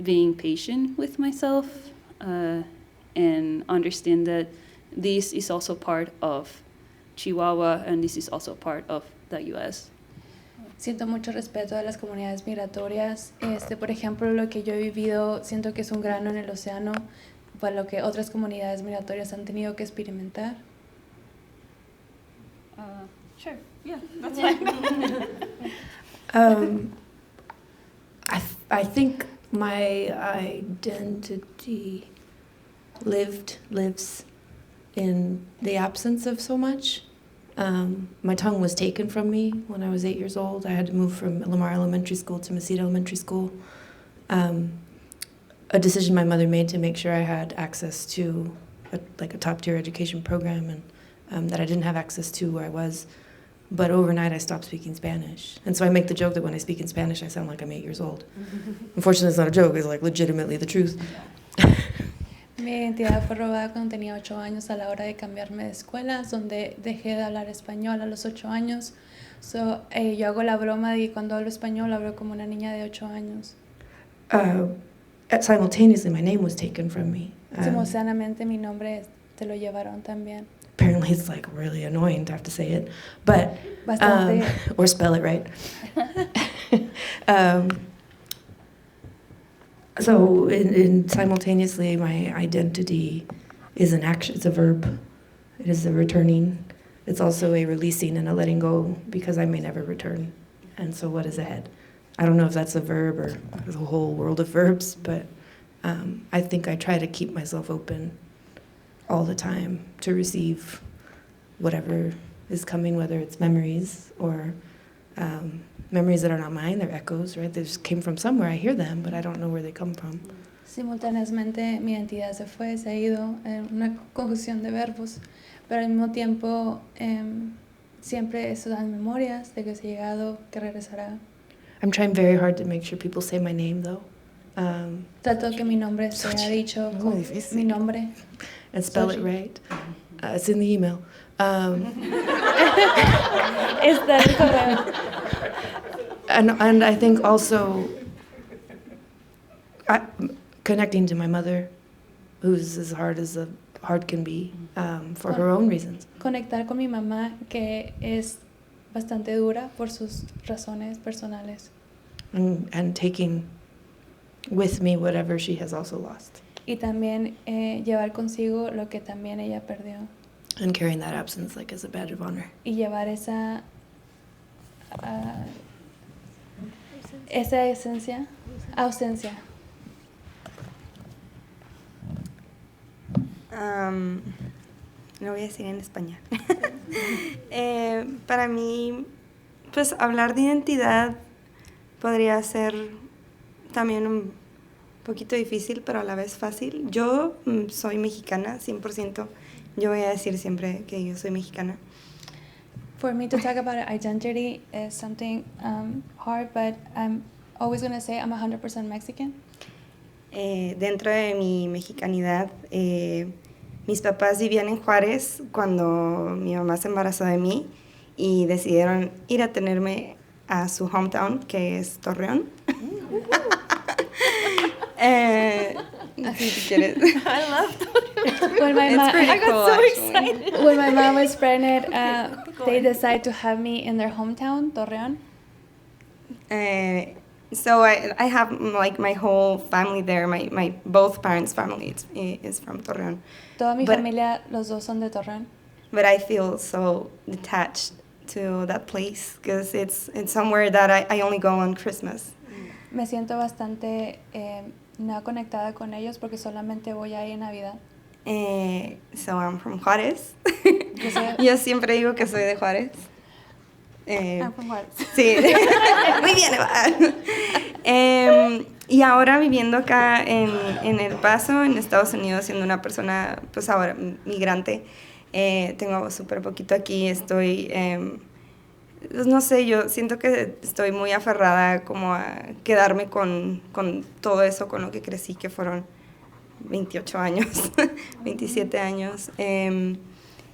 being patient with myself, and understand that this is also part of Chihuahua and this is also part of the U.S. Siento mucho respeto a las comunidades migratorias. Por ejemplo, lo que yo he vivido, siento que es un grano en el océano para lo que otras comunidades migratorias han tenido que experimentar. Sure, yeah, that's fine. I think my identity lives in the absence of so much. My tongue was taken from me when I was 8 years old. I had to move from Lamar Elementary School to Mesita Elementary School. A decision my mother made to make sure I had access to a top-tier education program, and that I didn't have access to where I was. But overnight, I stopped speaking Spanish. And so I make the joke that when I speak in Spanish, I sound like I'm 8 years old. Unfortunately, it's not a joke. It's like legitimately the truth. Mi identidad fue robada cuando tenía 8 años a la hora de cambiarme de escuelas, donde dejé de hablar español a los 8 años. So, yo hago la broma de que cuando hablo español hablo como una niña de 8 años. Simultaneously, my name was taken from me. Simultáneamente mi nombre te lo llevaron también. Apparently, it's like really annoying to have to say it, but or spell it right. So, in simultaneously, my identity is an action. It's a verb. It is a returning. It's also a releasing and a letting go, because I may never return. And so, what is ahead? I don't know if that's a verb or the whole world of verbs, but I think I try to keep myself open all the time to receive whatever is coming, whether it's memories or memories that are not mine. They're echoes, right? They just came from somewhere. I hear them, but I don't know where they come from. Simultáneamente mi identidad se ha ido, una conjunción de verbos, pero al mismo tiempo siempre eso dan memorias de que se ha llegado, que regresará. I'm trying very hard to make sure people say my name, though. Trato que mi nombre sea dicho con mi nombre. And spell it right. It's in the email. Está el correo. And I think also connecting to my mother, who's as hard as a heart can be, for her own reasons. Conectar con mi mamá, que es bastante dura por sus razones personales. And taking with me whatever she has also lost. Y también llevar consigo lo que también ella perdió. And carrying that absence like as a badge of honor. Y llevar esa ausencia. Lo voy a decir en español. Para mí, pues hablar de identidad podría ser también un poquito difícil, pero a la vez fácil. Yo soy mexicana, 100%. Yo voy a decir siempre que yo soy mexicana. For me to talk about identity is something hard, but I'm always going to say I'm 100% Mexican. Dentro de mi mexicanidad, mis papás vivían en Juárez cuando mi mamá se embarazó de mí y decidieron ir a tenerme a su hometown, que es Torreón. Si quieres. I love Torreón. When my mom was pregnant, they decide to have me in their hometown, Torreón. So I have like my whole family there. My both parents' family is from Torreón. Toda mi familia, los dos son de Torreón. But I feel so detached to that place because it's somewhere that I only go on Christmas. Me siento bastante no conectada con ellos porque solamente voy ahí en Navidad. So I'm from Juárez. Yo siempre digo que soy de Juárez. I'm from Juárez. Sí, muy bien, Eva. Y ahora viviendo acá en El Paso, en Estados Unidos, siendo una persona, pues ahora migrante, tengo súper poquito aquí, estoy, pues no sé, yo siento que estoy muy aferrada como a quedarme con todo eso, con lo que crecí, que fueron 28 años, 27 años.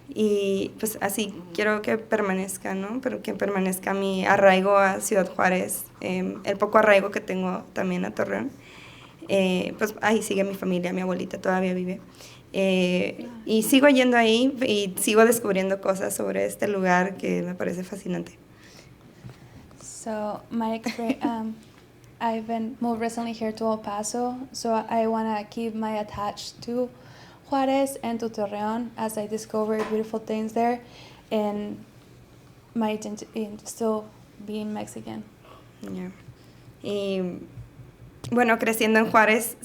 Y pues así quiero que permanezca, ¿no? Pero que permanezca mi arraigo a Ciudad Juárez, el poco arraigo que tengo también a Torreón. Pues ahí sigue mi familia, mi abuelita todavía vive. Y sigo yendo ahí y sigo descubriendo cosas sobre este lugar que me parece fascinante. So my I've been moved recently here to El Paso, so I want to keep my attached to Juárez and to Torreón as I discover beautiful things there and my identity still being Mexican. Yeah. Y bueno, creciendo en Juárez,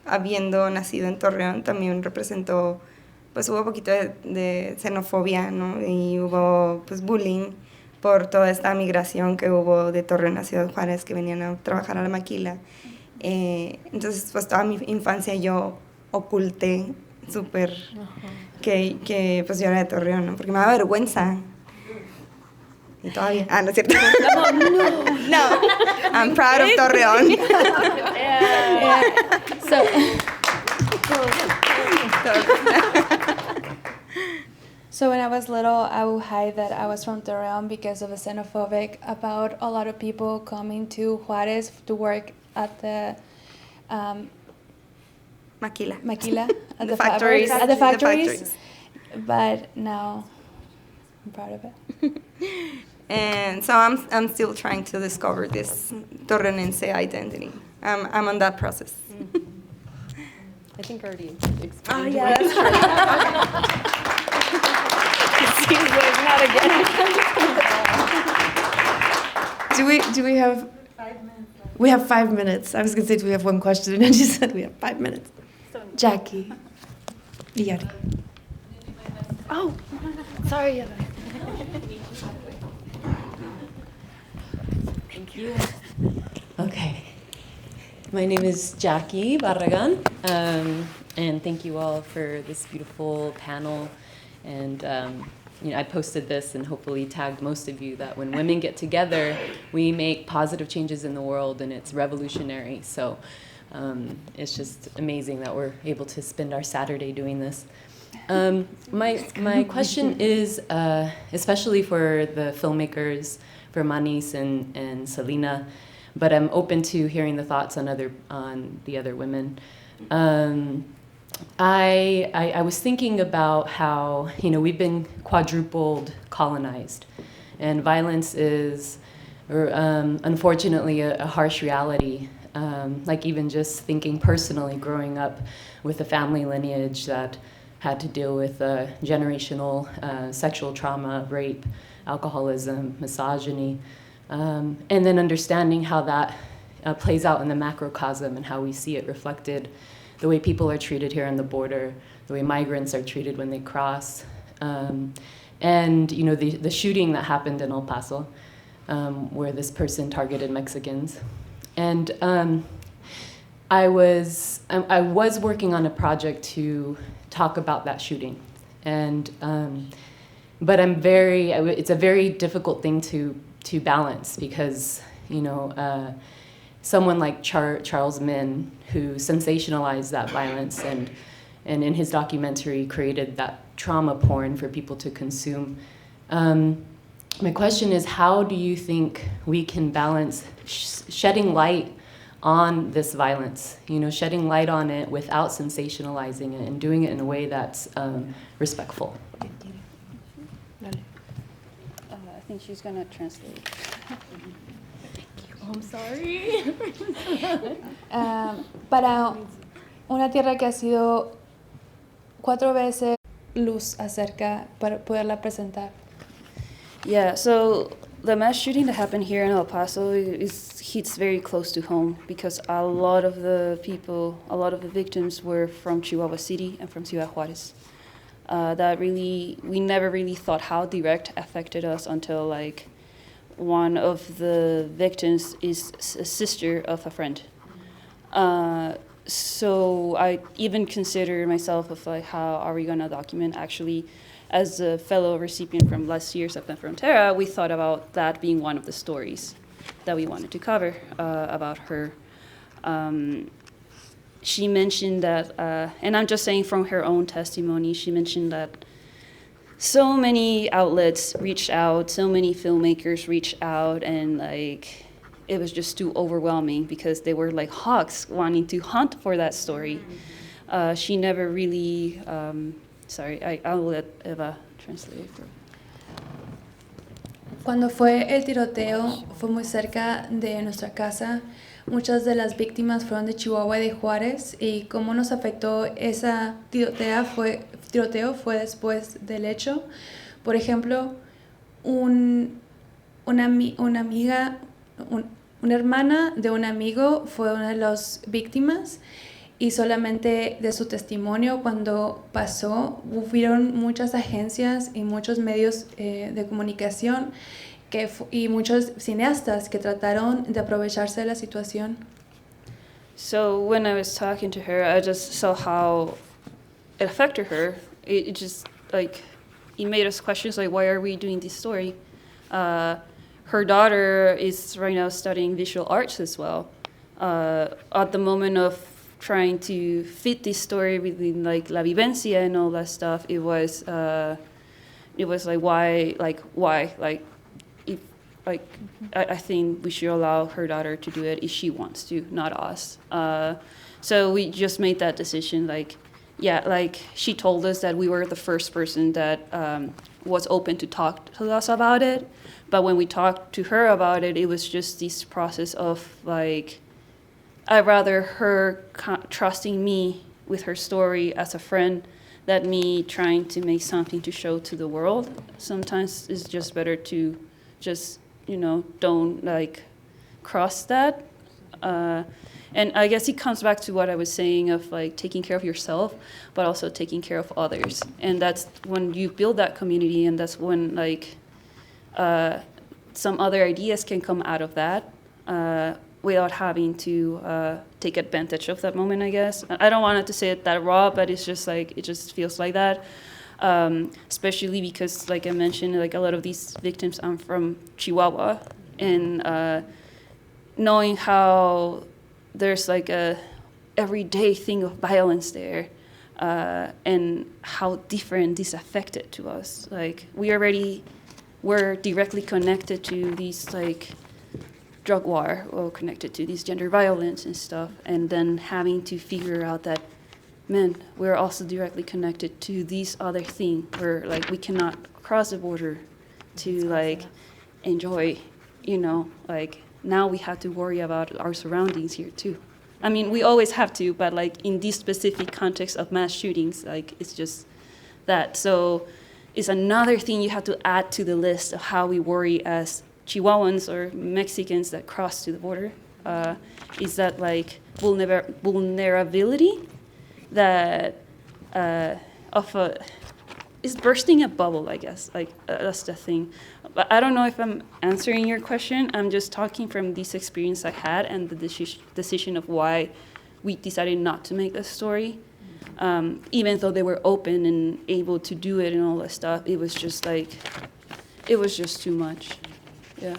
habiendo nacido en Torreón, también representó, pues hubo un poquito de xenofobia, ¿no? Y hubo pues bullying por toda esta migración que hubo de Torreón a Ciudad Juárez, que venían a trabajar a la maquila. Entonces, pues toda mi infancia yo oculté súper que pues yo era de Torreón, ¿no? Porque me da vergüenza. Y todavía. No es cierto. No. I'm proud of Torreón. So when I was little, I would hide that I was from Torreón because of the xenophobic about a lot of people coming to Juárez to work at the Maquila at the factories. At the factories. But now I'm proud of it. And so I'm still trying to discover this Torreonense identity. I'm on that process. I think I already explained. Oh yeah, that's true. It seems like not again. Do we have 5 minutes? We have 5 minutes. I was going to say, do we have one question? And then you said we have 5 minutes. Jackie. Yari. Oh, sorry. Thank you. Okay. My name is Jackie Barragan, and thank you all for this beautiful panel. And I posted this and hopefully tagged most of you that when women get together, we make positive changes in the world, and it's revolutionary. So it's just amazing that we're able to spend our Saturday doing this. My question is, especially for the filmmakers, for Manis and Celina, but I'm open to hearing the thoughts on the other women. I was thinking about how we've been quadrupled colonized, and violence is, unfortunately, a harsh reality. Like even just thinking personally, growing up with a family lineage that had to deal with generational sexual trauma, rape, alcoholism, misogyny, and then understanding how that plays out in the macrocosm and how we see it reflected, the way people are treated here on the border, the way migrants are treated when they cross, and the shooting that happened in El Paso, where this person targeted Mexicans. And I was working on a project to talk about that shooting, and but it's a very difficult thing to balance because someone like Charles Min, who sensationalized that violence and in his documentary created that trauma porn for people to consume. My question is, how do you think we can balance shedding light on this violence, shedding light on it without sensationalizing it and doing it in a way that's respectful? think she's gonna translate. I'm sorry. Para una tierra que ha sido 4 veces luz acerca para poderla presentar. Yeah, so the mass shooting that happened here in El Paso hits very close to home because a lot of the victims were from Chihuahua City and from Ciudad Juárez. We never really thought how direct affected us until like one of the victims is a sister of a friend. So I even consider myself of like, how are we gonna document actually? As a fellow recipient from last year's Femme Frontera, we thought about that being one of the stories that we wanted to cover about her. She mentioned that, and I'm just saying from her own testimony, she mentioned that so many outlets reached out, so many filmmakers reached out, and like it was just too overwhelming because they were like hawks wanting to hunt for that story. She never really, I'll let Eva translate. Cuando fue el tiroteo, fue muy cerca de nuestra casa. Muchas de las víctimas fueron de Chihuahua y de Juárez, y cómo nos afectó esa tiroteo fue después del hecho. Por ejemplo, una hermana de un amigo fue una de las víctimas, y solamente de su testimonio cuando pasó, hubieron muchas agencias y muchos medios de comunicación y muchos cineastas que trataron de aprovecharse de la situación. So when I was talking to her, I just saw how it affected her. It just like, it made us question like, why are we doing this story? Her daughter is right now studying visual arts as well. At the moment of trying to fit this story within like la vivencia and all that stuff, it was like why I think we should allow her daughter to do it if she wants to, not us. So we just made that decision. Like she told us that we were the first person that was open to talk to us about it, but when we talked to her about it, it was just this process of like, I'd rather her trusting me with her story as a friend than me trying to make something to show to the world. Sometimes it's just better to just, don't like cross that. And I guess it comes back to what I was saying of like taking care of yourself, but also taking care of others. And that's when you build that community, and that's when like some other ideas can come out of that. Without having to take advantage of that moment, I guess. I don't want to say it that raw, but it's just like, it just feels like that. Especially because, like I mentioned, like a lot of these victims are from Chihuahua, and knowing how there's like a everyday thing of violence there, and how different this affected to us. Like we're directly connected to these like drug war, or connected to these gender violence and stuff, and then having to figure out that, man, we're also directly connected to these other thing where like we cannot cross the border to like enjoy, like now we have to worry about our surroundings here too. I mean, we always have to, but like in this specific context of mass shootings, like it's just that. So it's another thing you have to add to the list of how we worry as Chihuahuans or Mexicans that cross to the border, is that like vulnerability that is bursting a bubble, I guess. Like that's the thing. But I don't know if I'm answering your question. I'm just talking from this experience I had and the decision of why we decided not to make a story. Even though they were open and able to do it and all that stuff, it was just too much. Yeah.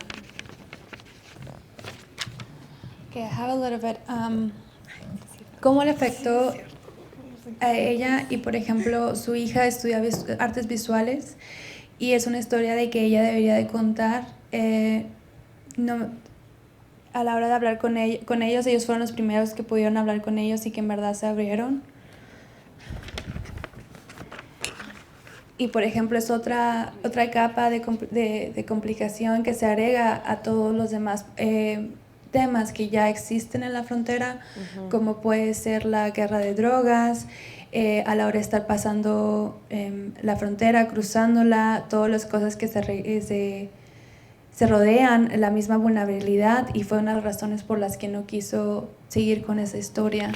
Okay, I have a little bit. ¿Cómo le afectó a ella? Y por ejemplo, su hija estudia artes visuales y es una historia de que ella debería de contar. A la hora de hablar con ellos, ellos fueron los primeros que pudieron hablar con ellos y que en verdad se abrieron. Y por ejemplo es otra capa de complicación que se agrega a todos los demás temas que ya existen en la frontera, como puede ser la guerra de drogas, a la hora de estar pasando la frontera, cruzándola, todas las cosas que se rodean la misma vulnerabilidad, y fue una de las razones por las que no quiso seguir con esa historia.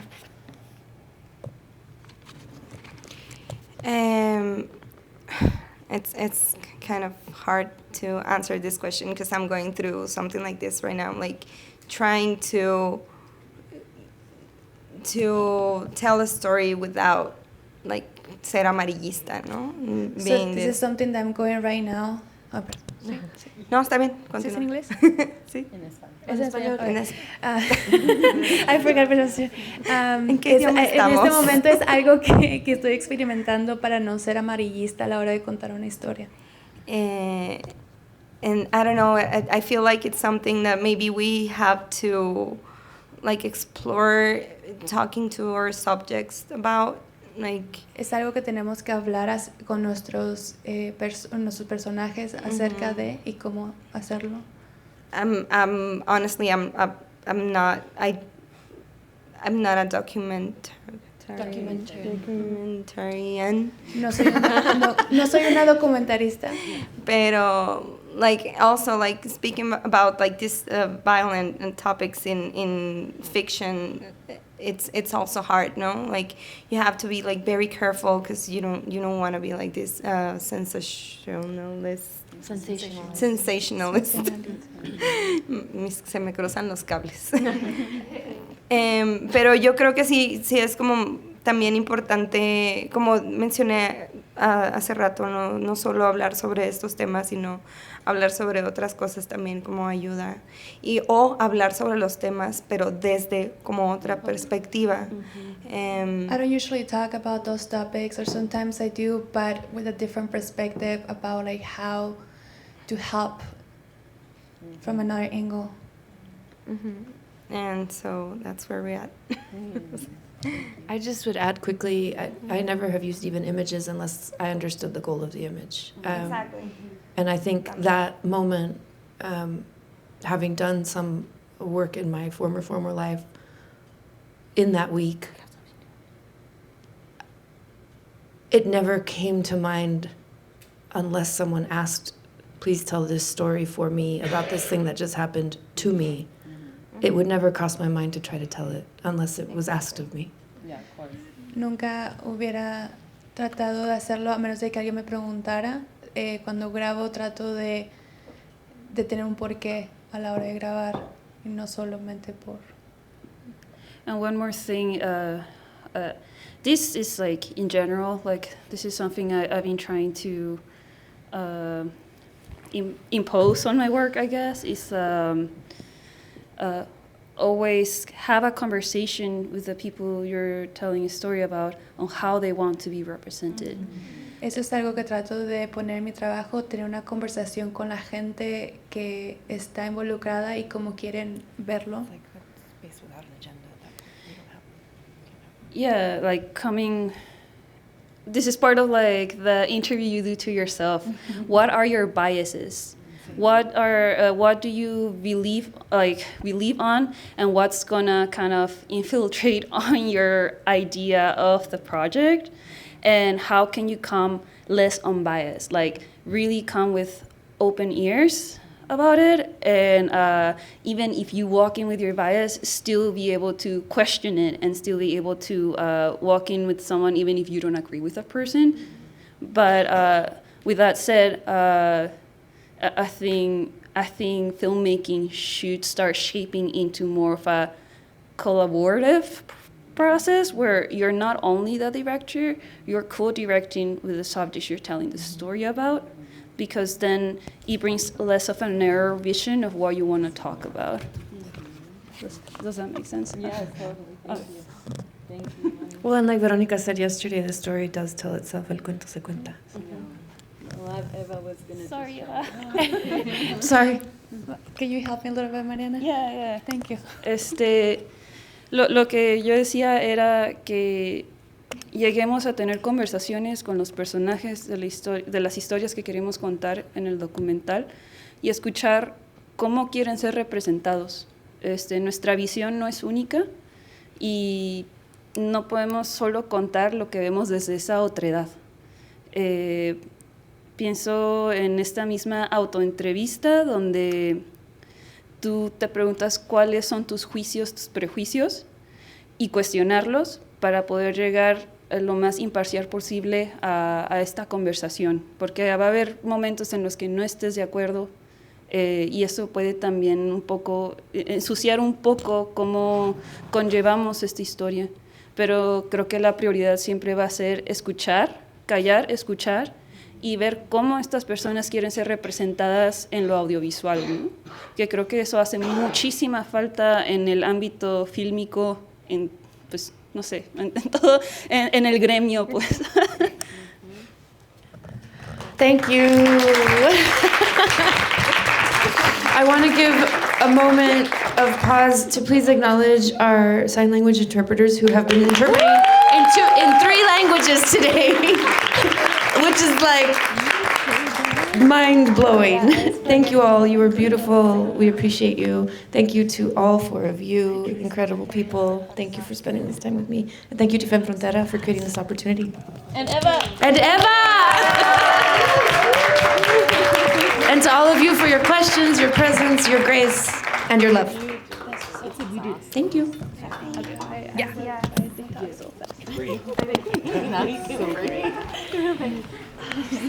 It's kind of hard to answer this question because I'm going through something like this right now. I'm like trying to tell a story without like ser amarillista, ¿no? So this is something that I'm going right now. Oh, perdón. Sí. No, está bien. ¿Sí es en inglés? Sí. ¿Es en español? En I forgot pronunciation. ¿En qué idioma estamos? En este momento es algo que estoy experimentando para no ser amarillista a la hora de contar una historia. And I don't know, I feel like it's something that maybe we have to like explore talking to our subjects about. Like, es algo que tenemos que hablar con nuestros personajes acerca de y cómo hacerlo. Honestly, I'm not a documentarian. No soy una documentarista. Pero like also like speaking about like this violent topics in fiction, it's also hard, no? Like you have to be like very careful because you don't want to be like this sensationalist. Se me cruzan los cables. Pero yo creo que sí es como también importante, como mencioné hace rato, no solo hablar sobre estos temas, sino hablar sobre otras cosas también como ayuda, o hablar sobre los temas pero desde como otra perspectiva. I don't usually talk about those topics, or sometimes I do, but with a different perspective about like how to help from another angle. And so that's where we're at. I just would add quickly, I never have used even images unless I understood the goal of the image. Exactly. And I think that moment, having done some work in my former life, in that week, it never came to mind unless someone asked, please tell this story for me about this thing that just happened to me. It would never cross my mind to try to tell it unless it was asked of me. Yeah, of course. Nunca hubiera tratado de hacerlo a menos de que alguien me preguntara. Cuando grabo trato de tener un porqué a la hora de grabar y no solamente por. And one more thing, this is like in general, like this is something I've been trying to impose on my work, I guess, is always have a conversation with the people you're telling a story about on how they want to be represented. Eso es algo que trato de poner en mi trabajo, tener una conversación con la gente que está involucrada y cómo quieren verlo. Yeah, like this is part of like the interview you do to yourself. What are your biases? What do you believe on, and what's gonna kind of infiltrate on your idea of the project, and how can you come less unbiased, like really come with open ears about it, and even if you walk in with your bias, still be able to question it and still be able to walk in with someone even if you don't agree with a person. But with that said, I think filmmaking should start shaping into more of a collaborative process where you're not only the director, you're co-directing with the subject you're telling the story about, because then it brings less of a narrow vision of what you want to talk about. Does that make sense? Yeah, totally. Thank you. Well, and like Veronica said yesterday, the story does tell itself. El cuento se cuenta. Well, Eva was gonna. Sorry, Eva. Sorry. Can you help me a little bit, Mariana? Yeah. Thank you. Lo que yo decía era que lleguemos a tener conversaciones con los personajes de las historias que queremos contar en el documental y escuchar cómo quieren ser representados. Nuestra visión no es única y no podemos solo contar lo que vemos desde esa otredad. Pienso en esta misma autoentrevista donde tú te preguntas cuáles son tus juicios, tus prejuicios y cuestionarlos para poder llegar lo más imparcial posible a esta conversación, porque va a haber momentos en los que no estés de acuerdo y eso puede también un poco ensuciar un poco cómo conllevamos esta historia, pero creo que la prioridad siempre va a ser escuchar, callar, escuchar y ver cómo estas personas quieren ser representadas en lo audiovisual, ¿no? Que creo que eso hace muchísima falta en el ámbito fílmico, pues, no sé, en todo, en el gremio, pues. Thank you. I want to give a moment of pause to please acknowledge our sign language interpreters who have been interpreting in 3 languages today, which is like mind-blowing. Thank you all. You were beautiful. We appreciate you. Thank you to all 4 of you, incredible people. Thank you for spending this time with me. And thank you to Femme Frontera for creating this opportunity. And Eva! And And to all of you for your questions, your presence, your grace, and your love. Thank you. Yeah. Great.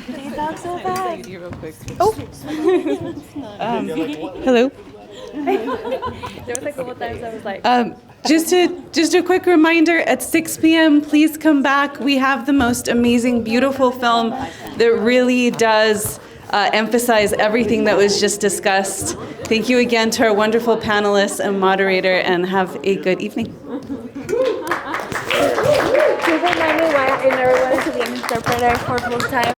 They talk so fast. Oh. Hello. There was like a couple times I was like. Just a quick reminder, at 6 p.m., please come back. We have the most amazing, beautiful film that really does emphasize everything that was just discussed. Thank you again to our wonderful panelists and moderator, and have a good evening. Please remind me why I never wanted to be an interpreter for full time.